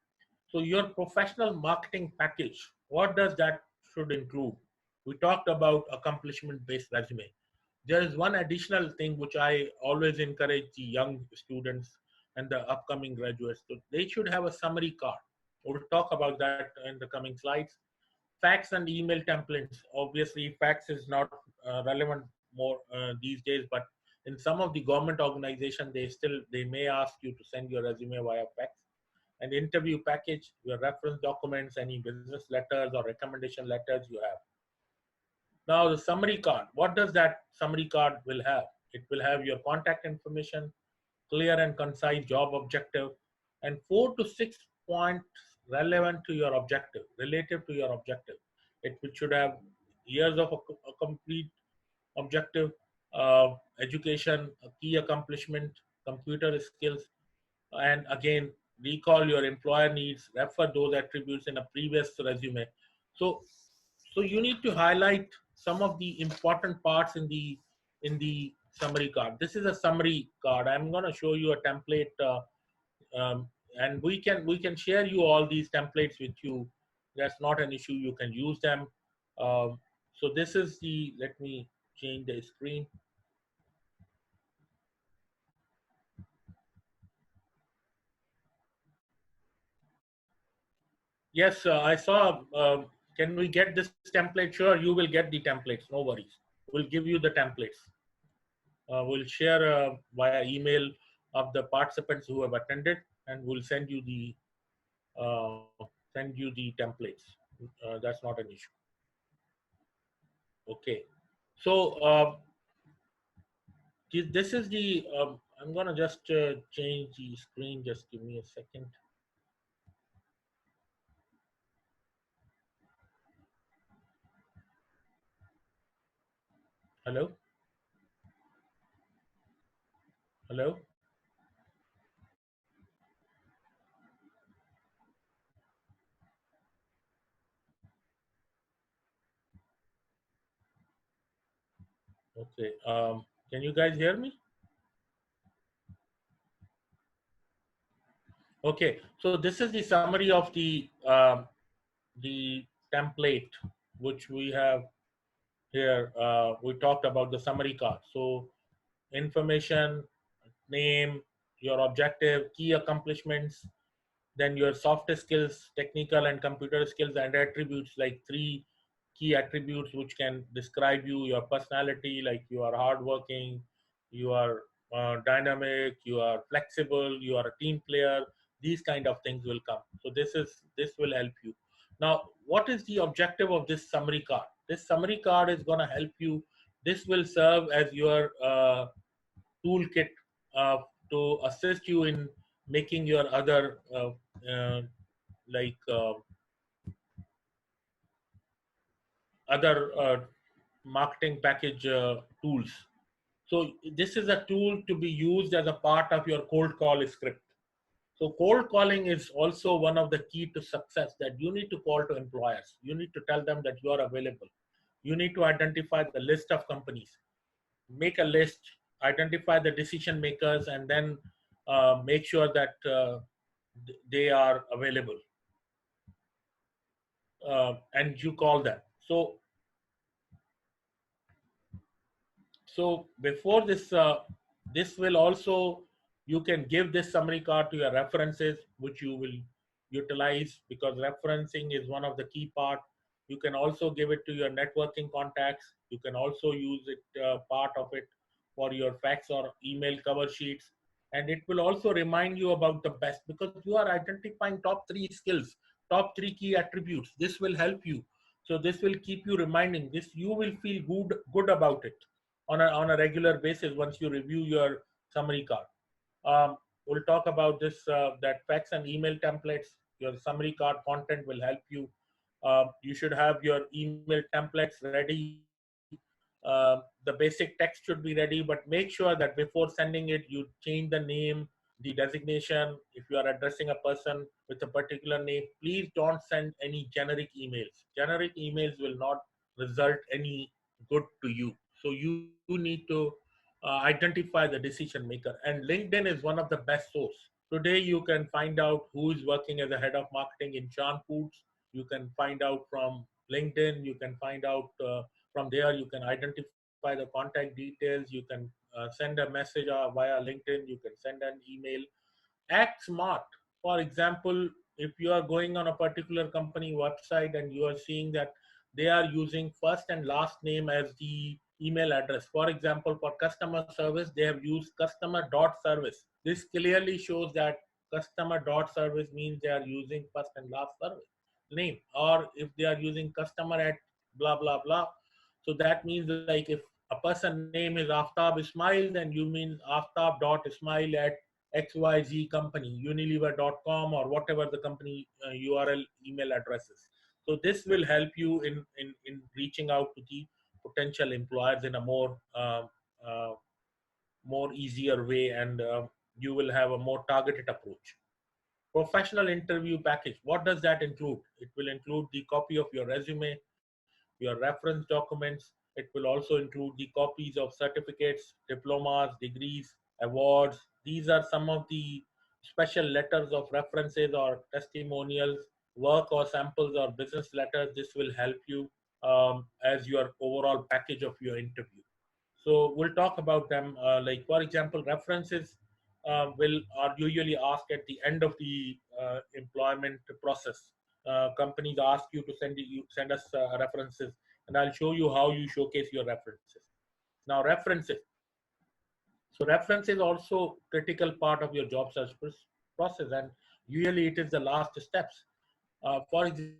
A: So your professional marketing package, what does that should include? We talked about accomplishment based resume. There is one additional thing which I always encourage the young students and the upcoming graduates to, they should have a summary card. We'll talk about that in the coming slides. Fax and email templates. Obviously, fax is not relevant more these days, but in some of the government organizations, they may ask you to send your resume via fax. an interview package, your reference documents, any business letters or recommendation letters you have. Now the summary card, what does that summary card will have? It will have your contact information, clear and concise job objective, and 4 to 6 points relevant to your objective, relative to your objective. It should have years of a complete objective, education, a key accomplishment, computer skills, and again, recall your employer needs, refer those attributes in a previous resume. So, so you need to highlight some of the important parts in the summary card. This is a summary card. I'm going to show you a template, and we can share you all these templates with you. That's not an issue. You can use them. So this is the. Let me change the screen. Yes, I saw. Can we get this template? Sure, you will get the templates. No worries. We'll give you the templates. We'll share via email of the participants who have attended, and we'll send you the templates. That's not an issue. Okay. So this is the. I'm gonna just change the screen. Just give me a second. Hello. Hello. Okay. Can you guys hear me? Okay. So this is the summary of the template which we have here. We talked about the summary card. So information, name, your objective, key accomplishments, then your soft skills, technical and computer skills, and attributes, like 3 key attributes which can describe you, your personality, like you are hardworking, you are dynamic, you are flexible, you are a team player. These kind of things will come. So this will help you. Now, what is the objective of this summary card? This summary card is going to help you. This will serve as your toolkit uh, to assist you in making your other uh, like other marketing package tools. So this is a tool to be used as a part of your cold call script. So cold calling is also one of the key to success, that you need to call to employers. You need to tell them that you are available. You need to identify the list of companies, make a list, identify the decision makers, and then make sure that they are available, and you call them. So before this, this will also, you can give this summary card to your references, which you will utilize, because referencing is one of the key part. You can also give it to your networking contacts. You can also use it, part of it, for your fax or email cover sheets. And it will also remind you about the best, because you are identifying top 3 skills, top 3 key attributes. This will help you. So this will keep you reminding this. You will feel good about it on a regular basis once you review your summary card. We'll talk about this, that fax and email templates. Your summary card content will help you. You should have your email templates ready. The basic text should be ready, but make sure that before sending it, you change the name, the designation. If you are addressing a person with a particular name, please don't send any generic emails. Generic emails will not result any good to you. So you need to identify the decision maker. And LinkedIn is one of the best source. Today, you can find out who is working as a head of marketing in Chan Foods. You can find out from LinkedIn. You can find out from there. You can identify the contact details. You can send a message via LinkedIn. You can send an email. Act smart. For example, if you are going on a particular company website and you are seeing that they are using first and last name as the email address. For example, for customer service, they have used customer.service. This clearly shows that customer dot service means they are using first and last service name, or if they are using customer at blah blah blah. So that means like if a person name is Aftab Ismail, then you mean Aftab dot Ismail at XYZ company, Unilever.com or whatever the company URL email address is. So this will help you in reaching out to the potential employers in a uh, more easier way, and you will have a more targeted approach. Professional interview package. What does that include? It will include the copy of your resume, your reference documents. It will also include the copies of certificates, diplomas, degrees, awards. These are some of the special letters of references or testimonials, work or samples or business letters. This will help you as your overall package of your interview. So we'll talk about them. Like for example, references will are usually asked at the end of the employment process. Companies ask you to send us references, and I'll show you how you showcase your references. Now, references. So reference is also critical part of your job search process, and usually it is the last steps. For example, references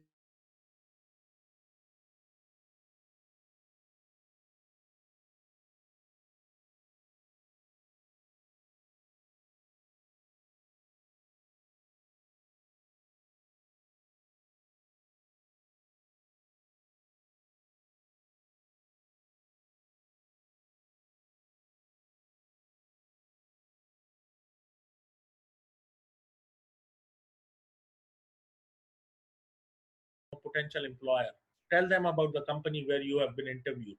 A: are potential employer. Tell them about the company where you have been interviewed.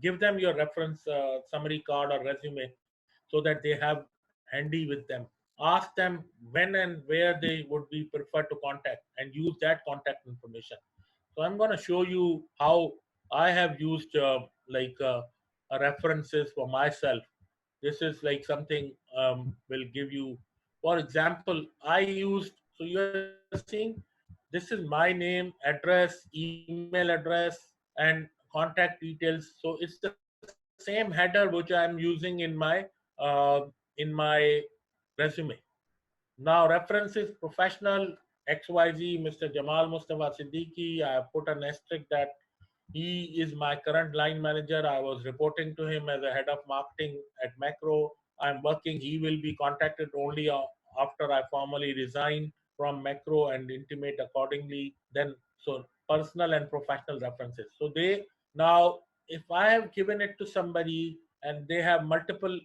A: Give them your reference summary card or resume so that they have handy with them. Ask them when and where they would be preferred to contact and use that contact information. So I'm going to show you how I have used references for myself. This is like something will give you, for example, I used, so you are seeing, this is my name, address, email address, and contact details. So it's the same header which I'm using in my resume. Now, reference is professional XYZ, Mr. Jamal Mustafa Siddiqui. I have put an asterisk that he is my current line manager. I was reporting to him as a head of marketing at Macro. I'm working. He will be contacted only after I formally resign from Macro and intimate accordingly. Then, so personal and professional references. So they now, if I have given it to somebody and they have multiple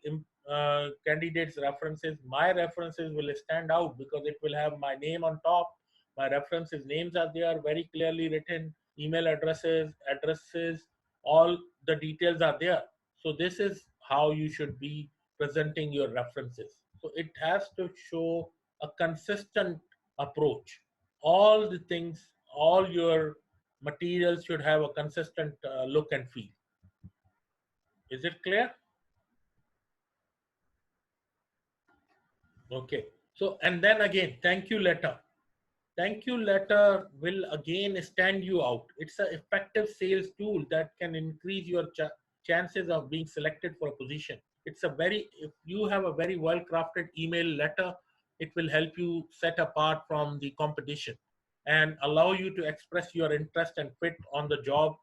A: candidates' references, my references will stand out because it will have my name on top. My references names are there, very clearly written, email addresses, all the details are there. So this is how you should be presenting your references. So it has to show a consistent approach. All the things, all your materials should have a consistent look and feel. Is it clear? Okay. So, and then again, thank you letter. Thank you letter will again stand you out. It's an effective sales tool that can increase your chances of being selected for a position. It's a very, if you have a very well crafted email letter, it will help you set apart from the competition and allow you to express your interest and fit on the job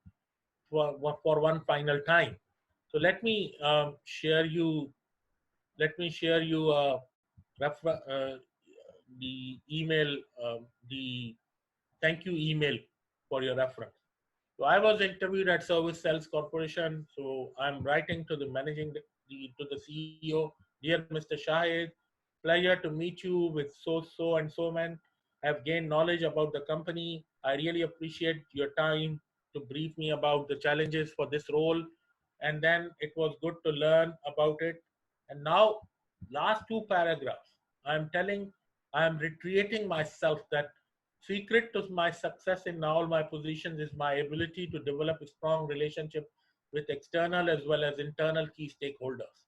A: for one final time. So let me share you the email, the thank you email for your reference. So I was interviewed at Service Sales Corporation. So I'm writing to the to the CEO, dear Mr. Shahid, pleasure to meet you with so and so man. I've gained knowledge about the company. I really appreciate your time to brief me about the challenges for this role. And then it was good to learn about it. And now, last two paragraphs, I'm telling, I'm reiterating myself that secret to my success in all my positions is my ability to develop a strong relationship with external as well as internal key stakeholders.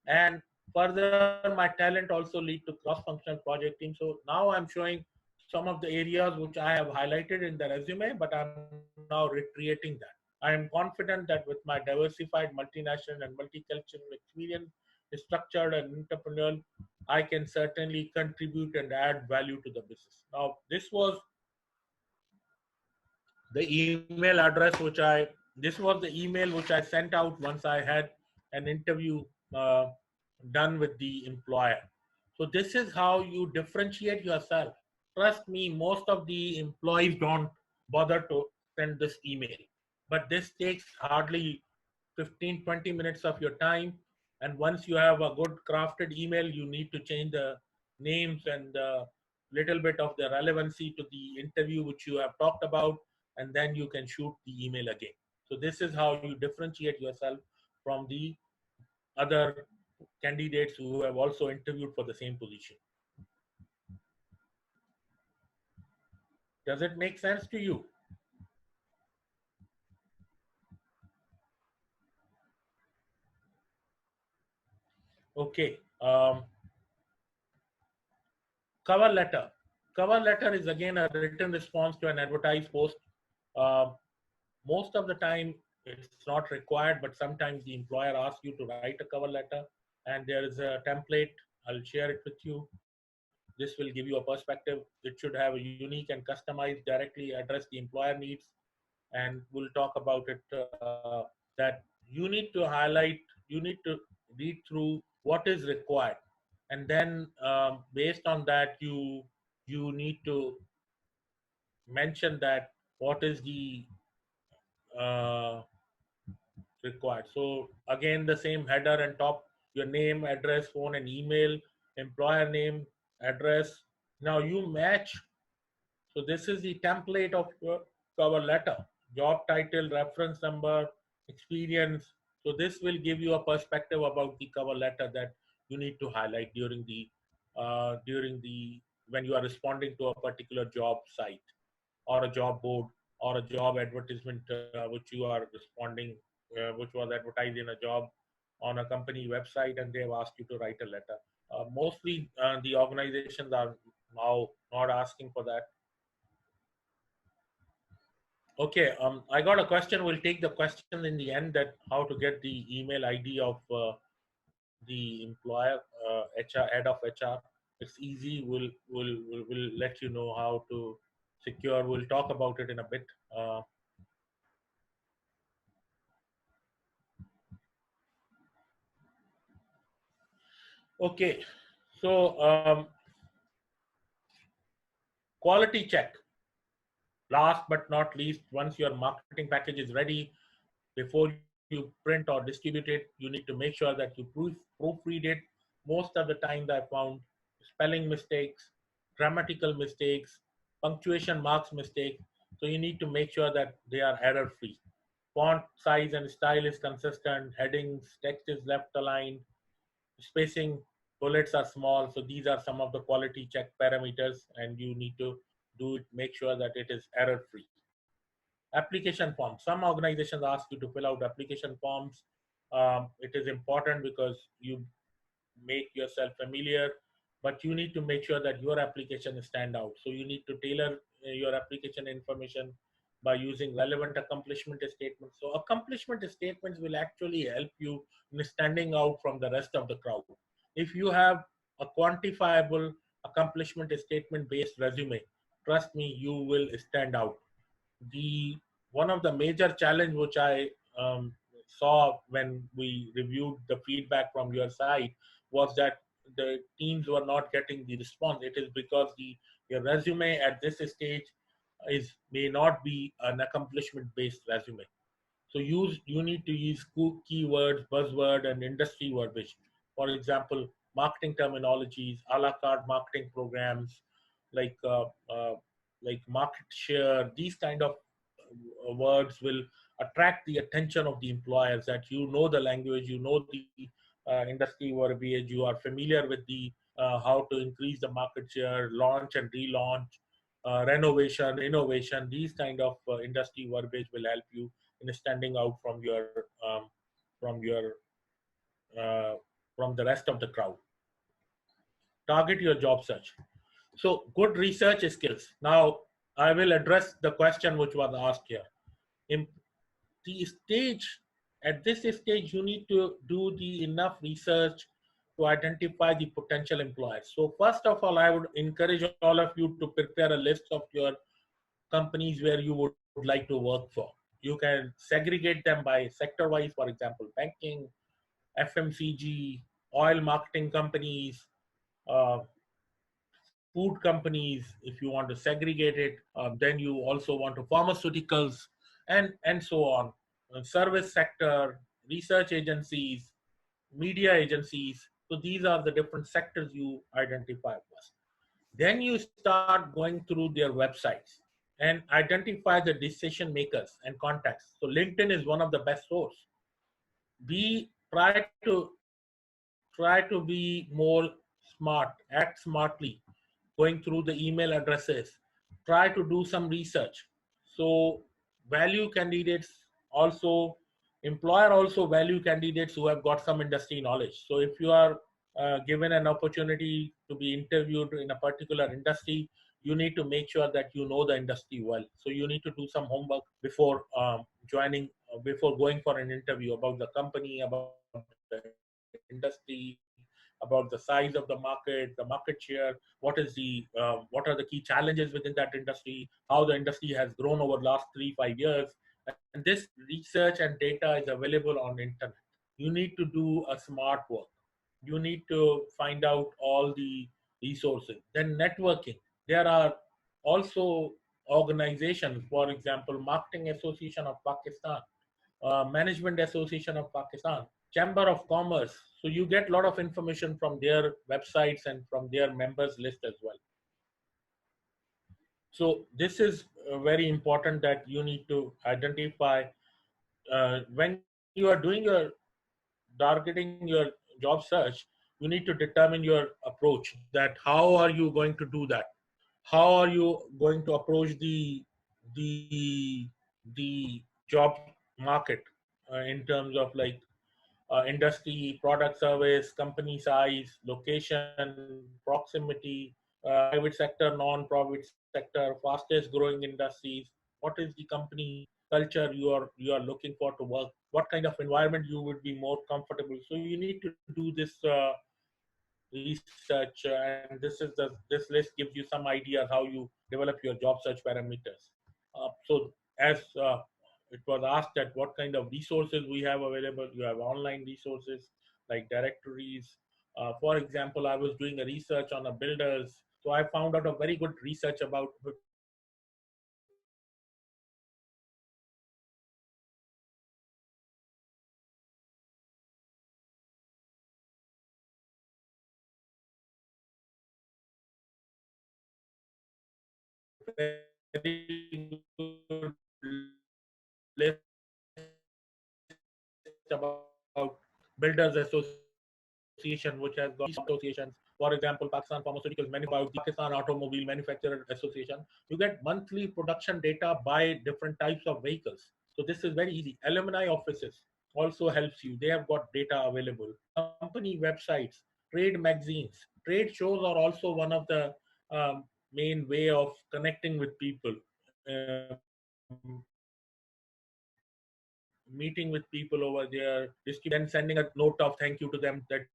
A: And further, my talent also lead to cross-functional project teams. So now I'm showing some of the areas which I have highlighted in the resume, but I'm now reiterating that. I am confident that with my diversified multinational and multicultural experience, structured and entrepreneurial I can certainly contribute and add value to the business. Now, this was the email address this was the email which I sent out once I had an interview uh, done with the employer. So this is how you differentiate yourself. Trust me, most of the employees don't bother to send this email, but this takes hardly 15-20 minutes of your time. And once you have a good crafted email, you need to change the names and a little bit of the relevancy to the interview which you have talked about, and then you can shoot the email again. So this is how you differentiate yourself from the other candidates who have also interviewed for the same position. Does it make sense to you? Okay. Cover letter. Cover letter is again a written response to an advertised post. Uh, Most of the time, it's not required, but sometimes the employer asks you to write a cover letter, and there is a template. I'll share it with you. This will give you a perspective. It should have a unique and customized, directly address the employer needs, and we'll talk about it. That you need to highlight, you need to read through what is required, and then based on that, you need to mention that what is the uh, required. So again, the same header and top, your name, address, phone and email, employer name, address. Now you match. So this is the template of your cover letter, job title, reference number, experience. So this will give you a perspective about the cover letter that you need to highlight during the when you are responding to a particular job site or a job board or a job advertisement which you are responding, which was advertised in a job on a company website, and they've asked you to write a letter. Mostly the organizations are now not asking for that. Okay, I got a question. We'll take the question in the end, that how to get the email ID of the employer, HR, head of HR. It's easy. We'll let you know how to secure. We'll talk about it in a bit. Okay, so quality check. Last but not least, once your marketing package is ready, before you print or distribute it, you need to make sure that you proofread it. Most of the times I found spelling mistakes, grammatical mistakes, punctuation marks mistake. So you need to make sure that they are error free. Font size and style is consistent, headings, text is left aligned, spacing, bullets are small. So these are some of the quality check parameters, and you need to do it, make sure that it is error free. Application forms. Some organizations ask you to fill out application forms. It is important because you make yourself familiar, but you need to make sure that your application stand out. So you need to tailor your application information by using relevant accomplishment statements. So accomplishment statements will actually help you in standing out from the rest of the crowd. If you have a quantifiable accomplishment statement based resume, trust me, you will stand out. The one of the major challenge which I saw when we reviewed the feedback from your side was that the teams were not getting the response. It is because the your resume at this stage is may not be an accomplishment based resume. So you need to use keywords, buzzword, and industry verbiage. For example, marketing terminologies, a la carte marketing programs, like uh, uh, like market share. These kind of words will attract the attention of the employers. That you know the language, you know the industry verbiage, you are familiar with the how to increase the market share, launch and relaunch, renovation, innovation. These kind of industry verbiage will help you in standing out um, from your uh, from the rest of the crowd. Target your job search. So good research skills. Now I will address the question which was asked here. In the stage, at this stage, you need to do the enough research to identify the potential employers. So first of all, I would encourage all of you to prepare a list of your companies where you would like to work for. You can segregate them by sector wise, for example, banking, FMCG, oil marketing companies, uh, food companies, if you want to segregate it. Then you also want to pharmaceuticals and so on. Service sector, research agencies, media agencies. So these are the different sectors you identify first. Then you start going through their websites and identify the decision makers and contacts. So LinkedIn is one of the best source. Be try to be more smart, act smartly, going through the email addresses. Try to do some research. So value candidates also, employer also value candidates who have got some industry knowledge. So if you are given an opportunity to be interviewed in a particular industry, you need to make sure that you know the industry well. So you need to do some homework before joining, before going for an interview about the company, about the industry, about the size of the market share, what is what are the key challenges within that industry, how the industry has grown over the last 3-5 years. And this research and data is available on internet. You need to do a smart work. You need to find out all the resources. Then networking. There are also organizations, for example, Marketing Association of Pakistan, Management Association of Pakistan, Chamber of Commerce. So you get a lot of information from their websites and from their members list as well. So this is very important that you need to identify when you are doing your targeting your job search. You need to determine your approach. That how are you going to do that? How are you going to approach the the job market in terms of like industry, product, service, company size, location, proximity, private sector, non-profit sector, fastest growing industries. What is the company culture you are looking for to work? What kind of environment you would be more comfortable? So you need to do this research, and this list gives you some idea how you develop your job search parameters. So as it was asked that what kind of resources we have available, you have online resources like directories. For example, I was doing a research on a builders, so I found out a very good research about very good list about Builders Association, which has got associations. For example, Pakistan Pharmaceuticals Manufacturer, about the Pakistan Automobile Manufacturer Association. You get monthly production data by different types of vehicles. So this is very easy. Alumni offices also helps you. They have got data available. Company websites, trade magazines, trade shows are also one of the main way of connecting with people. Meeting with people over there, then sending a note of thank you to them that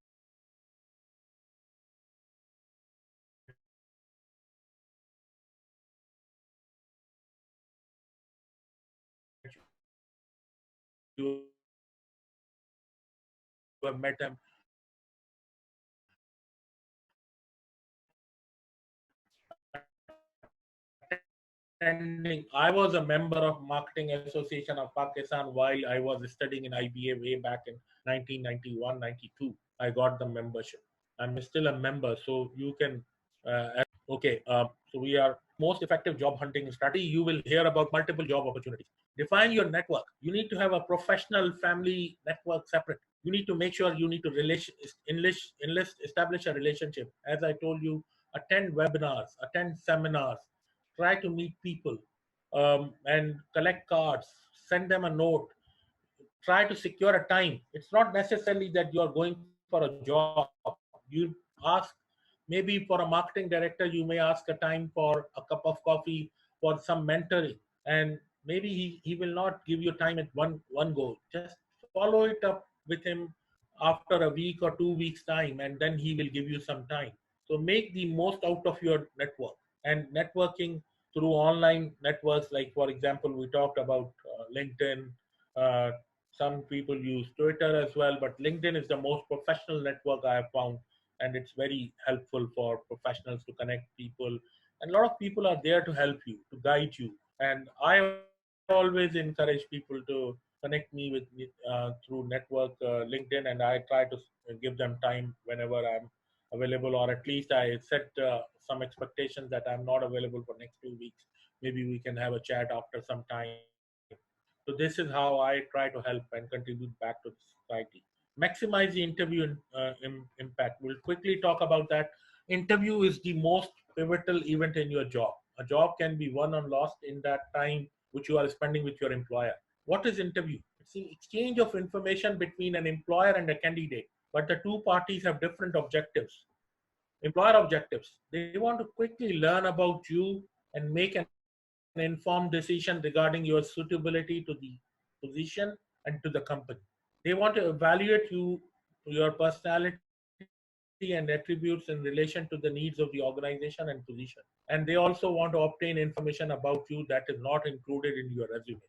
A: you have met them, attending. I was a member of Marketing Association of Pakistan while I was studying in IBA way back in 1991, 92. I got the membership. I'm still a member, so you can. Okay, so we are most effective job hunting strategy. You will hear about multiple job opportunities. Define your network. You need to have a professional family network separate. You need to make sure you need to establish a relationship. As I told you, attend webinars, attend seminars, try to meet people, and collect cards, send them a note, try to secure a time. It's not necessarily that you are going for a job. You ask, maybe for a marketing director, you may ask a time for a cup of coffee, for some mentoring, and maybe he will not give you time at one go. Just follow it up with him after a week or 2 weeks time, and then he will give you some time. So make the most out of your network. And networking through online networks, like for example we talked about LinkedIn. uh, some people use Twitter as well, but LinkedIn is the most professional network I have found, and it's very helpful for professionals to connect people. And a lot of people are there to help you, to guide you. And I always encourage people to connect me with through network LinkedIn, and I try to give them time whenever I'm available, or at least I set some expectations that I'm not available for next 2 weeks. Maybe we can have a chat after some time. So this is how I try to help and contribute back to the society. Maximize the interview impact. We'll quickly talk about that. Interview is the most pivotal event in your job. A job can be won or lost in that time which you are spending with your employer. What is interview? It's the exchange of information between an employer and a candidate, but the two parties have different objectives. Employer objectives: they want to quickly learn about you and make an informed decision regarding your suitability to the position and to the company. They want to evaluate your personality and attributes in relation to the needs of the organization and position. And they also want to obtain information about you that is not included in your resume.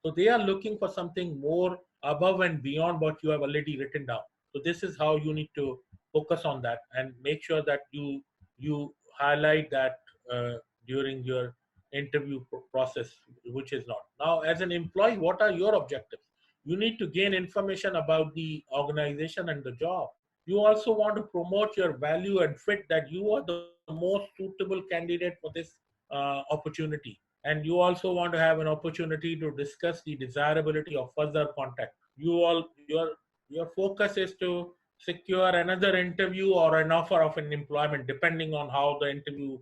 A: So they are looking for something more above and beyond what you have already written down. So this is how you need to focus on that and make sure that you highlight that uh, during your interview process, which is not. Now, as an employee, what are your objectives? You need to gain information about the organization and the job. You also want to promote your value and fit, that you are the most suitable candidate for this opportunity. And you also want to have an opportunity to discuss the desirability of further contact. Your focus is to secure another interview or an offer of an employment, depending on how the interview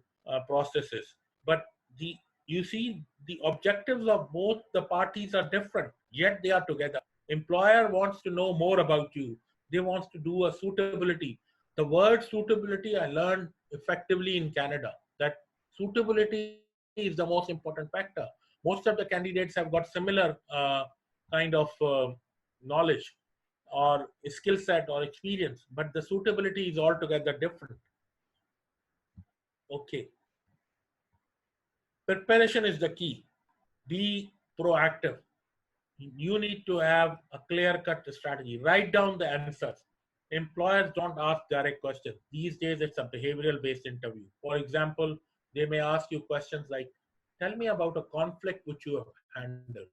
A: process is. But the you see, the objectives of both the parties are different, yet they are together. Employer wants to know more about you. They wants to do a suitability. The word suitability I learned effectively in Canada, that suitability is the most important factor. Most of the candidates have got similar kind of knowledge or skill set or experience, but the suitability is altogether different. Okay, preparation is the key. Be proactive. You need to have a clear cut strategy. Write down the answers. Employers don't ask direct questions. These days, it's a behavioral based interview. For example, they may ask you questions like, tell me about a conflict which you have handled.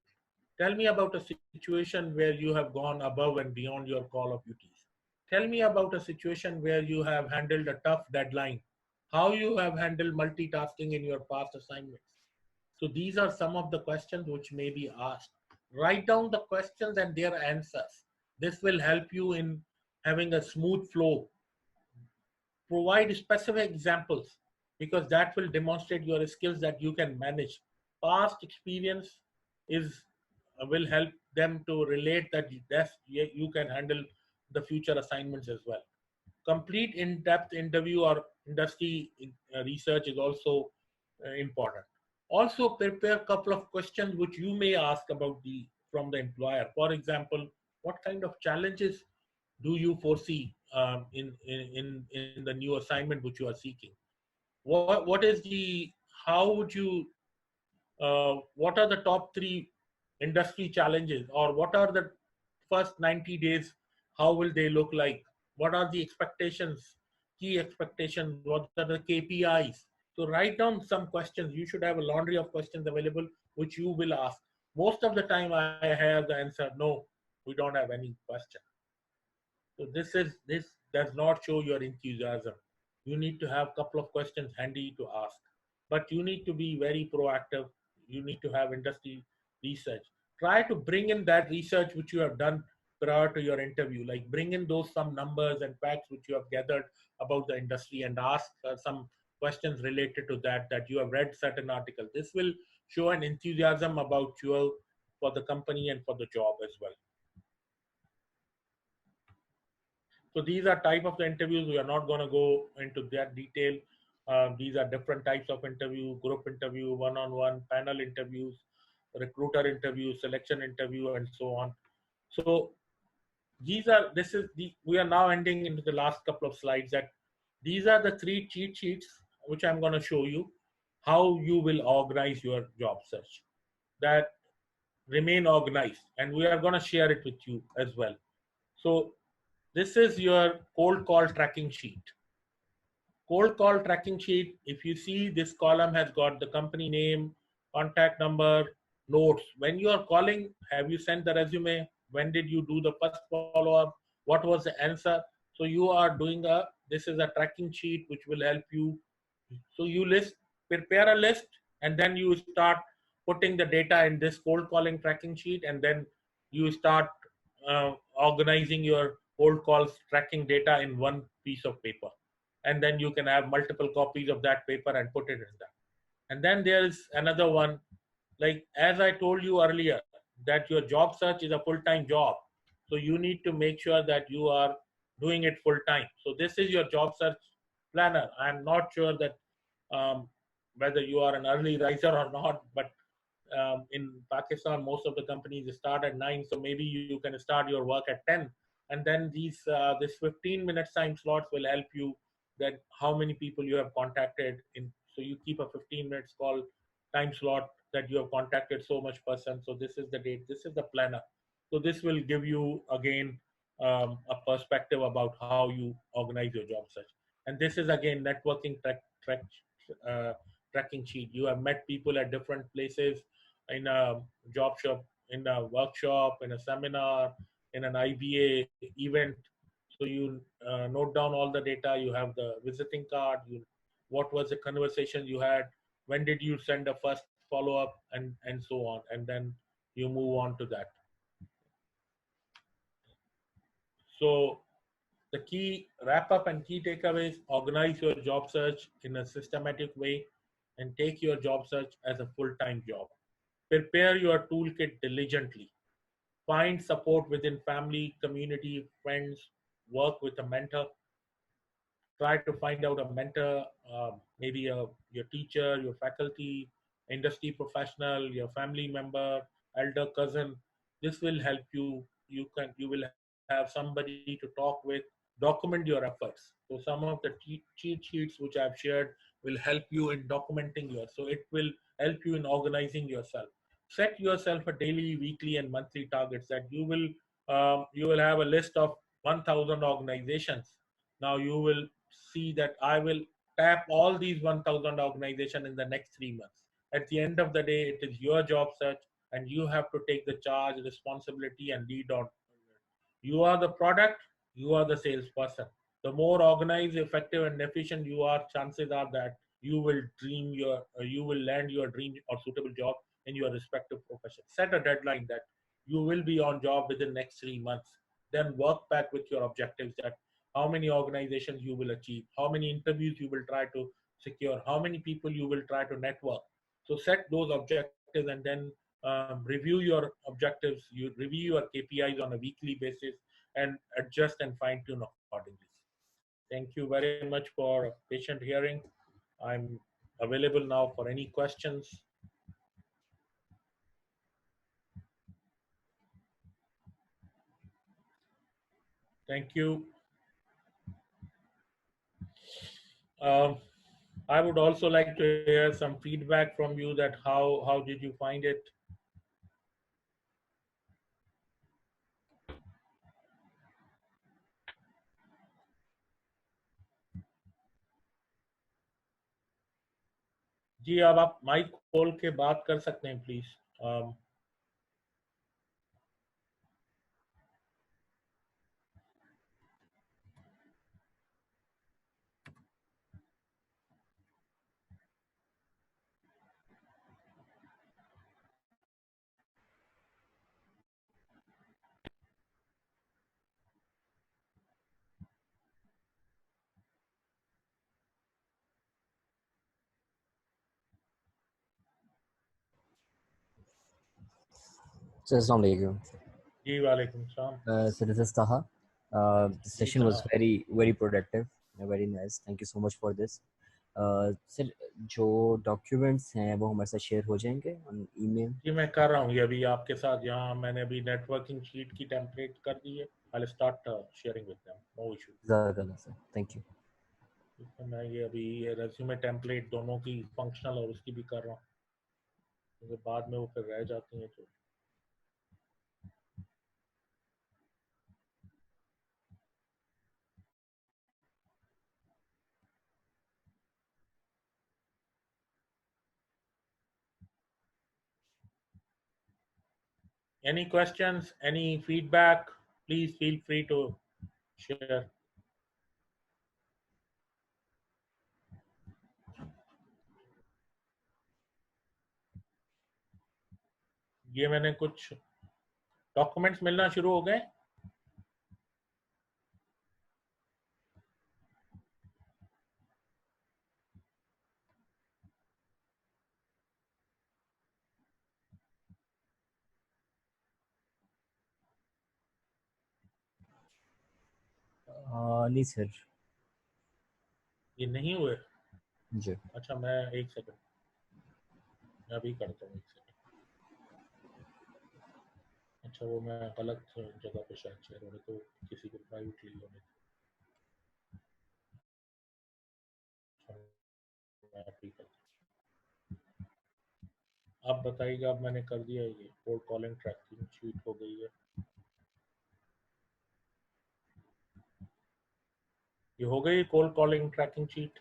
A: Tell me about a situation where you have gone above and beyond your call of duties. Tell me about a situation where you have handled a tough deadline. How you have handled multitasking in your past assignments. So these are some of the questions which may be asked. Write down the questions and their answers. This will help you in having a smooth flow. Provide specific examples, because that will demonstrate your skills that you can manage. Past experience is will help them to relate that yes, you can handle the future assignments as well. Complete in-depth interview or industry research is also important. Also prepare a couple of questions which you may ask about the from the employer. For example, what kind of challenges do you foresee in the new assignment which you are seeking? What is the how would you what are the top three industry challenges, or what are the first 90 days, how will they look like? What are the expectations, key expectations? What are the KPIs? So write down some questions. You should have a laundry of questions available which you will ask. Most of the time I have the answer, no, we don't have any question. So this does not show your enthusiasm. You need to have a couple of questions handy to ask, but you need to be very proactive. You need to have industry research. Try to bring in that research which you have done prior to your interview, like bring in those some numbers and facts which you have gathered about the industry, and ask some questions related to that you have read certain articles. This will show an enthusiasm about you for the company and for the job as well. So these are type of the interviews. We are not going to go into that detail. These are different types of interview: group interview, one-on-one, panel interviews, recruiter interview, selection interview, and so on. So We are now ending into the last couple of slides. That these are the three cheat sheets which I'm going to show you how you will organize your job search. That remain organized, and we are going to share it with you as well. So this is your cold call tracking sheet. Cold call tracking sheet, if you see, this column has got the company name, contact number, notes. When you are calling, have you sent the resume? When did you do the first follow up? What was the answer? So you are doing this is a tracking sheet which will help you. So you prepare a list, and then you start putting the data in this cold calling tracking sheet, and then you start organizing your cold calls tracking data in one piece of paper, and then you can have multiple copies of that paper and put it in that. And then there is another one, like as I told you earlier, that your job search is a full-time job. So you need to make sure that you are doing it full-time. So this is your job search planner. I'm not sure that um, whether you are an early riser or not, but in Pakistan, most of the companies start at 9, so maybe you can start your work at 10, and then this 15 minutes time slots will help you that how many people you have contacted in. So you keep a 15 minutes call time slot that you have contacted so much person. So this is the date. This is the planner. So this will give you again a perspective about how you organize your job search. And this is again networking uh, tracking sheet. You have met people at different places in a job shop, in a workshop, in a seminar, in an IBA event. So you note down all the data. You have the visiting card. What was the conversation you had? When did you send a first follow up, and so on, and then you move on to that. So the key wrap up and key takeaways: organize your job search in a systematic way, and take your job search as a full time job. Prepare your toolkit diligently. Find support within family, community, friends. Work with a mentor. Try to find out a mentor, maybe your teacher, your faculty, industry professional, your family member, elder cousin. This will help you. You will have somebody to talk with. Document your efforts. So some of the cheat sheets which I've shared will help you in documenting yours. So it will help you in organizing yourself. Set yourself a daily, weekly, and monthly targets that you will have a list of 1,000 organizations. Now you will see that I will tap all these 1,000 organizations in the next 3 months. At the end of the day, it is your job search, and you have to take the charge, responsibility, and lead on. You are the product, you are the salesperson. The more organized, effective, and efficient you are, chances are that you will land your dream or suitable job in your respective profession. Set a deadline that you will be on job within next 3 months. Then work back with your objectives, that how many organizations you will achieve, how many interviews you will try to secure, how many people you will try to network. So set those objectives, and then review your objectives. You review your KPIs on a weekly basis and adjust and fine tune accordingly. Thank you very much for patient hearing. I'm available now for any questions. Thank you. Um, I would also like to hear some feedback from you, that how did you find it? जी, अब आप mic खोल के बात कर सकते हैं please.
C: So, Assalamu alaikum.
A: जी वालेकुम सलाम.
C: So this is Taha. The session was very, very productive, very nice. Thank you so much for this. Sir जो डॉक्यूमेंट्स हैं वो हमारे साथ शेयर हो जाएंगे ऑन ईमेल.
A: जी मैं कर रहा हूँ ये अभी आपके साथ. यहाँ मैंने अभी नेटवर्किंग शीट की टेम्पलेट कर दी है. I'll start sharing with them. No issue.
C: Jazakallah, sir. Thank you.
A: तो मैं ये अभी ये रेज्यूमे टेम्पलेट दोनों की फंक्शनल और उसकी भी कर रहा हूँ, क्योंकि बाद में वो फिर रह जाती हैं तो any questions, any feedback, please feel free to share. ये मैंने कुछ डॉक्यूमेंट्स मिलना शुरू हो गए.
C: नहीं सर.
A: ये नहीं हुए.
C: जी.
A: अच्छा मैं एक सेकंड मैं अभी करता हूँ, एक सेकंड. अच्छा वो मैं गलत जगह पे शायद शेयर हो रहे तो किसी को प्राइवेटली होने थे. मैं अभी करता हूँ. आप बताइएगा. अब मैंने कर दिया. ये कोल्ड कॉलिंग ट्रैकिंग शीट हो गई है. ये हो गई कोल्ड कॉलिंग ट्रैकिंग शीट.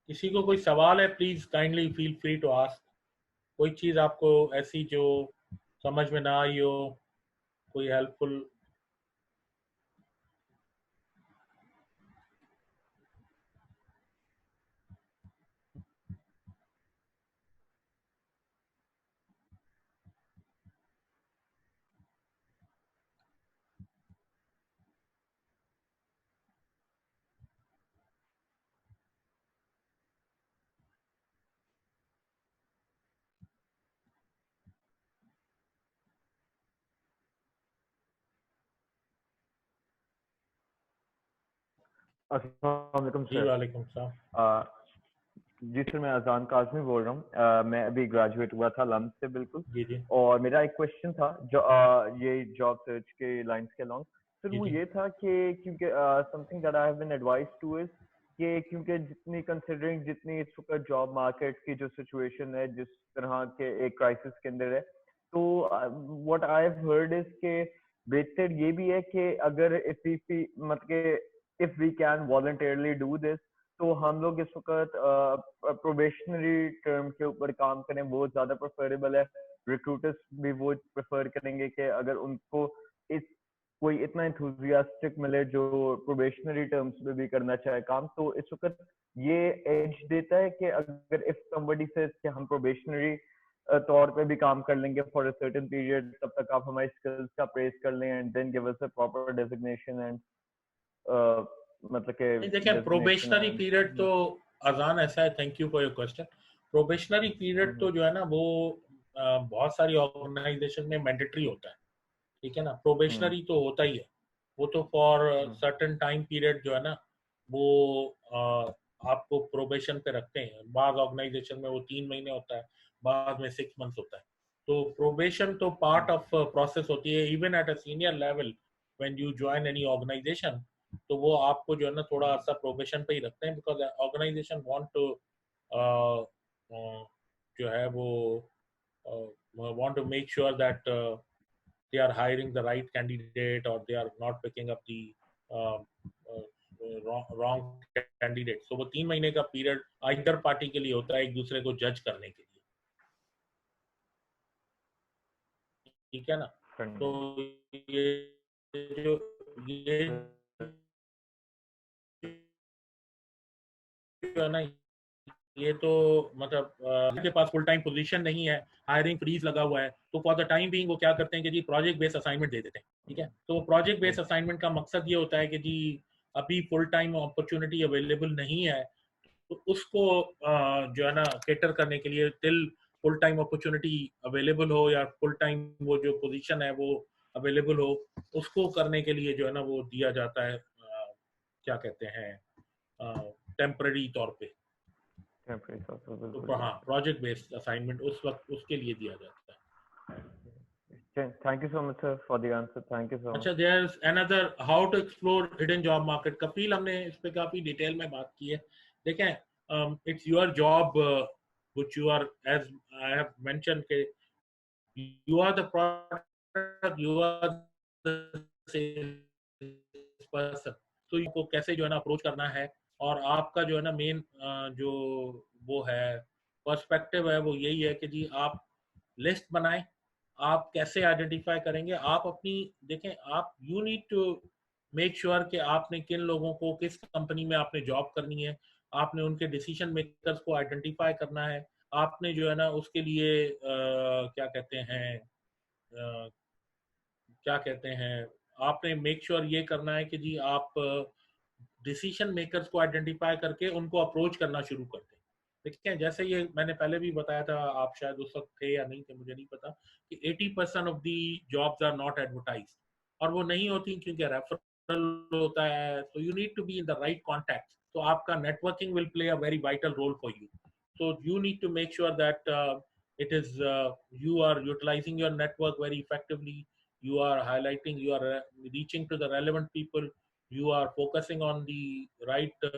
A: किसी को कोई सवाल है, please kindly feel free to ask. कोई चीज आपको ऐसी जो समझ में ना आई हो, कोई हेल्पफुल.
D: अस्सलाम वालेकुम
A: जी
D: सर.
A: वालेकुम सलाम.
D: जी सर, मैं अजान काज़मी बोल रहा हूँ. मैं अभी ग्रेजुएट हुआ था लम्ब से बिल्कुल.
A: जी जी
D: और मेरा एक क्वेश्चन था जो ये जॉब सर्च के लाइंस के अलॉन्ग सर,
A: जी
D: वो
A: जी.
D: ये था कि क्योंकि something that I have been advised to is कि क्योंकि जितनी कंसिडरिंग जितनी इस वक्त जॉब मार्केट की जो सिचुएशन है, जिस तरह के एक क्राइसिस के अंदर है, तो what I have heard is के बेहतर ये भी है कि अगर मतलब if we can voluntarily do this, तो हम लोग इस वक्त प्रोबेशनरी टर्म के ऊपर काम करें, वो ज्यादा प्रेफरेबल है. रिक्रूटर्स भी वो प्रेफर करेंगे कि अगर उनको इस कोई इतना इंथुजियास्टिक मिले जो प्रोबेशनरी टर्म्स पे भी करना चाहे काम, तो इस वक्त ये एज देता है कि अगर इफ समबडी से कि हम प्रोबेशनरी तौर पे भी काम कर लेंगे फॉर अ सर्टेन पीरियड, तब तक आप हमारी स्किल्स का प्रेस कर लें and then give us a proper designation and मतलब के
A: नहीं, देखिए
D: डेजिग्नेशन
A: प्रोबेशनरी पीरियड तो
D: एंड.
A: अजान ऐसा है. Thank you for your question. Probationary period तो जो है ना वो बहुत सारी ऑर्गेनाइजेशन में मैंडेटरी होता है. ठीक है ना. प्रोबेशनरी तो होता ही है. वो तो फॉर सर्टेन टाइम पीरियड जो है ना वो आपको प्रोबेशन पे रखते हैं. बाद ऑर्गेनाइजेशन में वो 3 महीने होता है, बाद में 6 मंथ्स होता है. तो प्रोबेशन तो पार्ट ऑफ प्रोसेस होती है even at a senior level. When you join any organisation तो वो आपको जो है ना थोड़ा सा प्रोबेशन पे ही रखते हैं, बिकॉज ऑर्गेनाइजेशन वांट टू जो है वो want to make sure that they are hiring the right candidate or they are not picking up the uh, wrong candidate. So वो 3 महीने का पीरियड आइदर पार्टी के लिए होता है, एक दूसरे को जज करने के लिए. ठीक है ना. तो ये जो ये जो है ना ये तो मतलब के पास फुल टाइम पोजीशन नहीं है, हायरिंग फ्रीज लगा हुआ है, तो फॉर द टाइम बीइंग वो क्या करते हैं कि जी प्रोजेक्ट बेस्ड असाइनमेंट दे देते हैं. ठीक है. तो प्रोजेक्ट बेस्ड असाइनमेंट का मकसद ये होता है कि जी अभी फुल टाइम अपॉर्चुनिटी अवेलेबल नहीं है, तो उसको जो है ना कैटर करने के लिए till full time opportunity available हो या फुल टाइम वो जो पोजीशन है वो अवेलेबल हो, उसको करने के लिए जो है ना वो दिया जाता है, क्या कहते हैं, टेम्पररी तौर पे। तो हाँ, प्रोजेक्ट बेस्ड असाइनमेंट उस वक्त उसके लिए दिया जाता है।
D: Thank you so much, sir, for the answer. Thank you so much.
A: अच्छा, there's another how to explore hidden job market. Kapil, हमने इस पे काफी डिटेल में बात की है। देखें, it's your job which you are, as I have mentioned, के you are the product, you are the sales person, तो आपको कैसे जो है ना अप्रोच करना है, और आपका जो है ना मेन जो वो है पर्सपेक्टिव है वो यही है कि जी आप लिस्ट बनाएं, आप कैसे आइडेंटिफाई करेंगे, आप अपनी देखें, आप you need to make sure कि आपने किन लोगों को किस कंपनी में आपने जॉब करनी है, आपने उनके डिसीजन मेकर्स को आइडेंटिफाई करना है, आपने जो है ना उसके लिए क्या कहते हैं, क्या कहते हैं, आपने मेक श्योर ये करना है कि जी आप डिसीजन मेकर्स को आइडेंटिफाई करके उनको अप्रोच करना शुरू कर दें। देखिए, जैसे ये मैंने पहले भी बताया था, आप शायद उस वक्त थे या नहीं थे मुझे नहीं पता, कि 80% of the jobs are not advertised, और वो नहीं होती क्योंकि रेफरल होता है, so you need to be in the right contact, तो आपका networking will play a very vital role for you, so you need to make sure that it is you are utilizing your network very effectively, you are highlighting, you are reaching to the relevant people, you are focusing on the right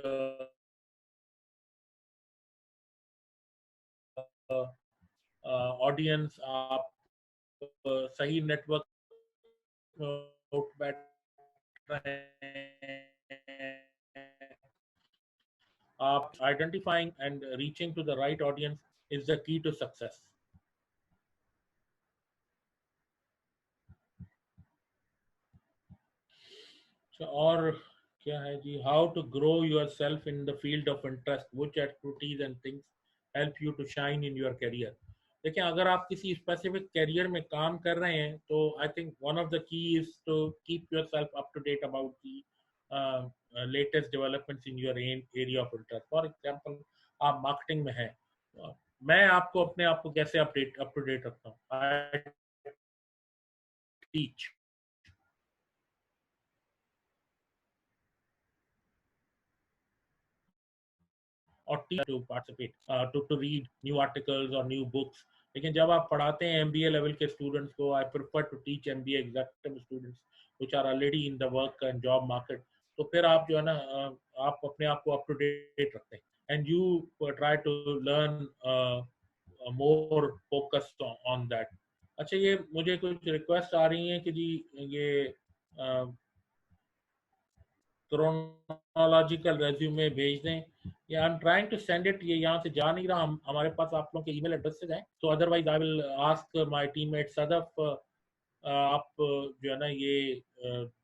A: audience, आप सही network में बैठ रहे हैं, आप identifying and reaching to the right audience is the key to success. और क्या है जी, how to grow yourself in the field of interest, which activities and things help you to shine in your career. देखिए, अगर आप किसी specific career में काम कर रहे हैं तो I think one of the key is to keep yourself up to date about the latest developments in your area of interest. For example, आप मार्केटिंग में हैं, मैं आपको अपने आप को कैसे अप टू डेट रखता हूँ, I teach, or teach to participate, to read new articles or new books. लेकिन जब आप पढ़ाते हैं MBA लेवल के स्टूडेंट्स को, I prefer to teach MBA executive students which are already in the work and job market. तो फिर आप जो है ना आप अपने आप को अप टू डेट रखते हैं, and you try to learn more focus on that. अच्छा, ये मुझे कुछ रिक्वेस्ट आ रही हैं कि जी ये क्रोनोलॉजिकल रेज्यूमे भेज दें, या I am trying to send it, ये यहाँ से जा नहीं रहा, हमारे पास आप लोगों के ईमेल एड्रेसेस हैं, तो otherwise I will ask my teammate Sadaf, आप जो है ना ये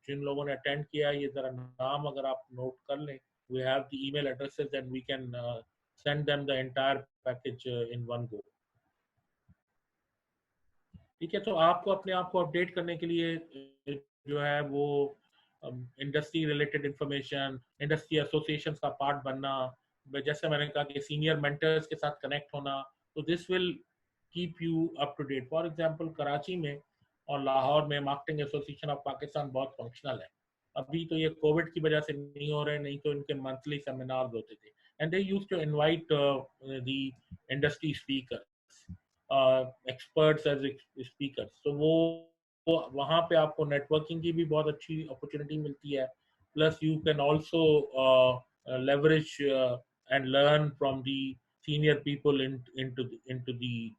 A: जिन लोगों ने अटेंड किया ये जरा नाम अगर आप नोट कर लें, we have the email addresses and we can send them the entire package in one go. ठीक है, तो आपको अपने आप को अपडेट करने के लिए जो है वो industry related information, industry association का पार्ट बनना, जैसे मैंने कहा कि सीनियर मेंटर्स के साथ कनेक्ट होना, तो this will keep you up to date. For example, Karachi में और लाहौर में मार्केटिंग एसोसिएशन ऑफ पाकिस्तान बहुत फंक्शनल है। अभी तो ये कोविड की वजह से नहीं हो रहे, नहीं तो इनके मंथली सेमिनार्स होते थे, and they used to invite the industry speakers, experts as speakers, तो वो वहाँ पे आपको नेटवर्किंग की भी बहुत अच्छी अपॉर्चुनिटी मिलती है, plus you can also leverage and learn from the senior people uh, into the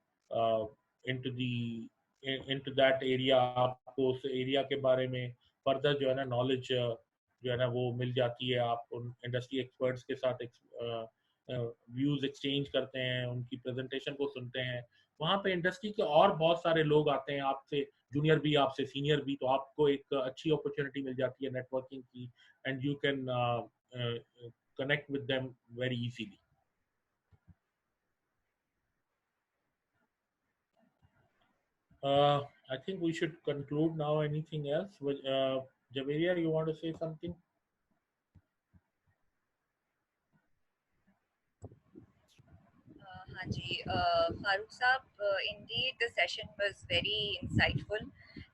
A: into that area, आपको उस एरिया के बारे में फर्दर जो है ना नॉलेज जो है ना वो मिल जाती है, आप उन इंडस्ट्री एक्सपर्ट्स के साथ व्यूज एक्सचेंज करते हैं, उनकी प्रेजेंटेशन को सुनते हैं, वहाँ पे इंडस्ट्री के और बहुत सारे लोग आते हैं, आपसे जूनियर भी आपसे सीनियर भी, तो आपको एक अच्छी अपॉर्चुनिटी मिल जाती है नेटवर्किंग की, and you can connect with them very easily. I think we should conclude now. Anything else? Javeria, you want to say something?
E: Haji, Farooq Saab, indeed the session was very insightful,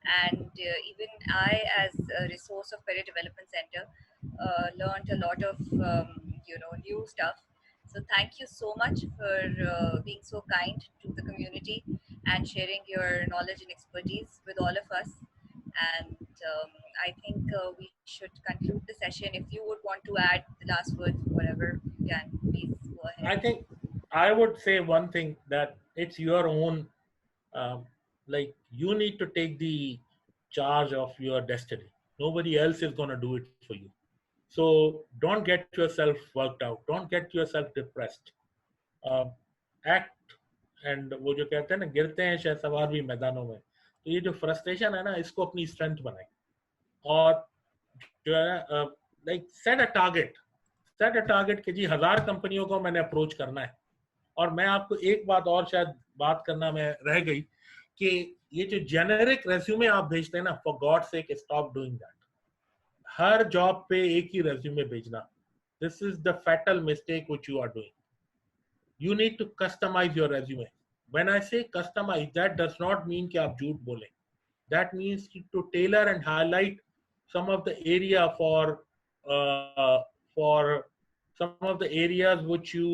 E: And even I, as a resource of Career Development Center, learned a lot of new stuff. So thank you so much for being so kind to the community and sharing your knowledge and expertise with all of us. And I think we should conclude the session. If you would want to add the last words, whatever you can, please go ahead.
A: I think I would say one thing, that it's your own, like you need to take the charge of your destiny. Nobody else is going to do it for you. So don't get yourself worked out. Don't get yourself depressed. Act. And वो जो कहते हैं ना, गिरते हैं शायद सवार भी मैदानों में, तो ये जो फ्रस्ट्रेशन है ना, इसको अपनी स्ट्रेंथ बनाए और जो है लाइक सेट अ टारगेट कि जी 1000 कंपनियों को मैंने अप्रोच करना है. और मैं आपको एक बात और शायद बात करना में रह गई कि ये जो जेनेरिक रेज्यूमे आप भेजते हैं ना, for God sake stop doing that. हर जॉब पे एक ही रेज्यूमे भेजना, this is the fatal mistake which you are doing. You need to customize your resume. When I say customize, that does not mean कि आप झूठ बोलें. That means to tailor and highlight some of the area for some of the areas which you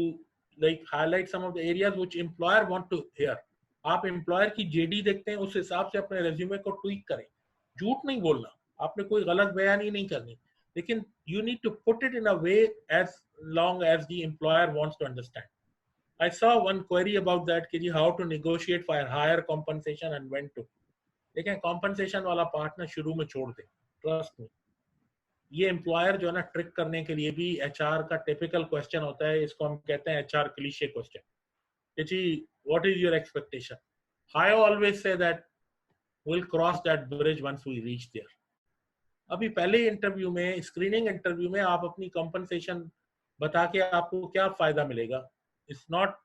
A: like, highlight some of the areas which employer want to hear. आप employer की JD देखते हैं, उस हिसाब से अपने resume को tweak करें. झूठ नहीं बोलना, आपने कोई गलत बयानी नहीं करनी, लेकिन you need to put it in a way as long as the employer wants to understand. I saw one query about that कि how to negotiate for higher compensation and when to. लेकिन compensation वाला part ना शुरू में छोड़ दे. Trust me. ये employer जो है ना, ट्रिक करने के लिए भी HR का टिपिकल क्वेश्चन होता है, इसको हम कहते हैं HR क्लीशे क्वेश्चन. जी, what is your expectation? I always say that we'll cross that bridge once we reach there. अभी पहले इंटरव्यू में, स्क्रीनिंग इंटरव्यू में आप अपनी कंपनसेशन बता के आपको क्या फायदा मिलेगा? It's not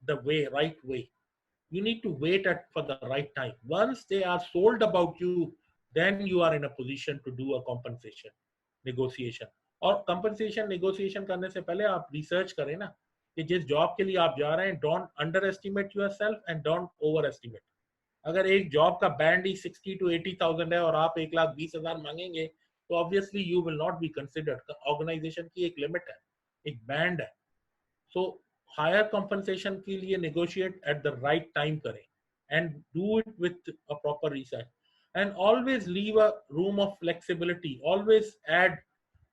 A: the right way. You need to wait for the right time. Once they are sold about you, then you are in a position to do a compensation negotiation. और compensation negotiation करने से पहले आप research करें ना कि जिस job के लिए आप जा रहे हैं, don't underestimate yourself and don't overestimate. अगर एक job का band ही 60 to 80,000 है और आप 1,20,000 मांगेंगे, तो obviously you will not be considered. Organization की एक limit है, एक band है. So हायर कंपनसेशन के लिए negotiate at the right time करें and do it with a proper research and always leave a room of flexibility. Always add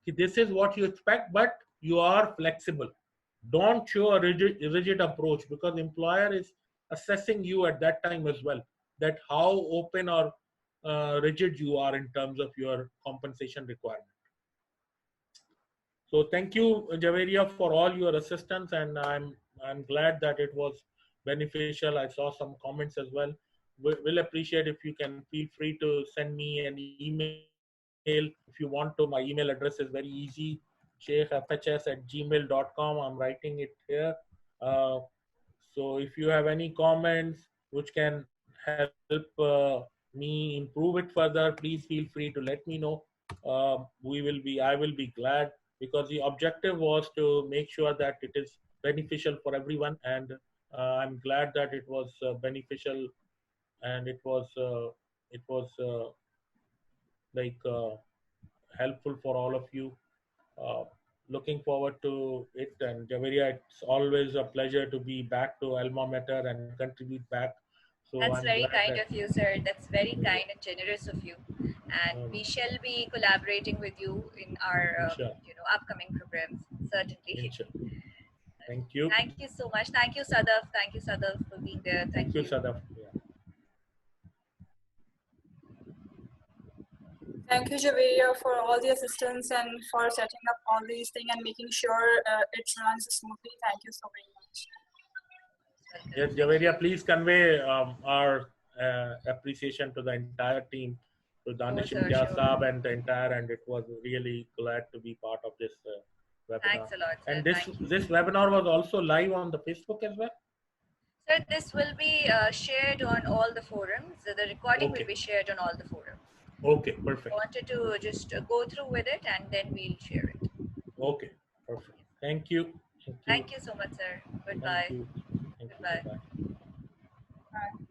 A: कि this is what you expect but you are flexible. Don't show a rigid approach because employer is assessing you at that time as well, that how open or rigid you are in terms of your compensation requirement. So thank you, Javeria, for all your assistance, and I'm glad that it was beneficial. I saw some comments as well. We'll appreciate if you can feel free to send me an email if you want to. My email address is very easy, cheiffhs@gmail.com. I'm writing it here. So if you have any comments which can help me improve it further, please feel free to let me know. I will be glad, because the objective was to make sure that it is beneficial for everyone, and I'm glad that it was beneficial, and it was helpful for all of you. Looking forward to it, and Javeria, it's always a pleasure to be back to Alma Mater and contribute back. So
E: That's
A: I'm
E: very kind
A: that,
E: of you, sir. That's very kind and generous of you. And we shall be collaborating with you in our upcoming programs, certainly.
A: Inshallah. Thank you.
E: Thank you so much. Thank you, Sadaf. Thank you, Sadaf, for being there.
A: Thank you, Sadaf. Yeah.
F: Thank you, Javeria, for all the assistance and for setting up all these things and making sure it runs smoothly. Thank you so very much.
A: Yes, Javeria, please convey our appreciation to the entire team, to Danish Imtiaz Saab and the entire, and it was really glad to be part of this webinar.
E: Thanks a lot, sir.
A: And this webinar was also live on the Facebook as well?
E: Sir, this will be shared on all the forums. The recording will be shared on all the forums.
A: Okay, perfect.
E: I wanted to just go through with it and then we'll share it.
A: Okay, perfect. Thank you.
E: Thank you so much, sir. Goodbye.
A: Thank you.
E: Goodbye.
F: Bye.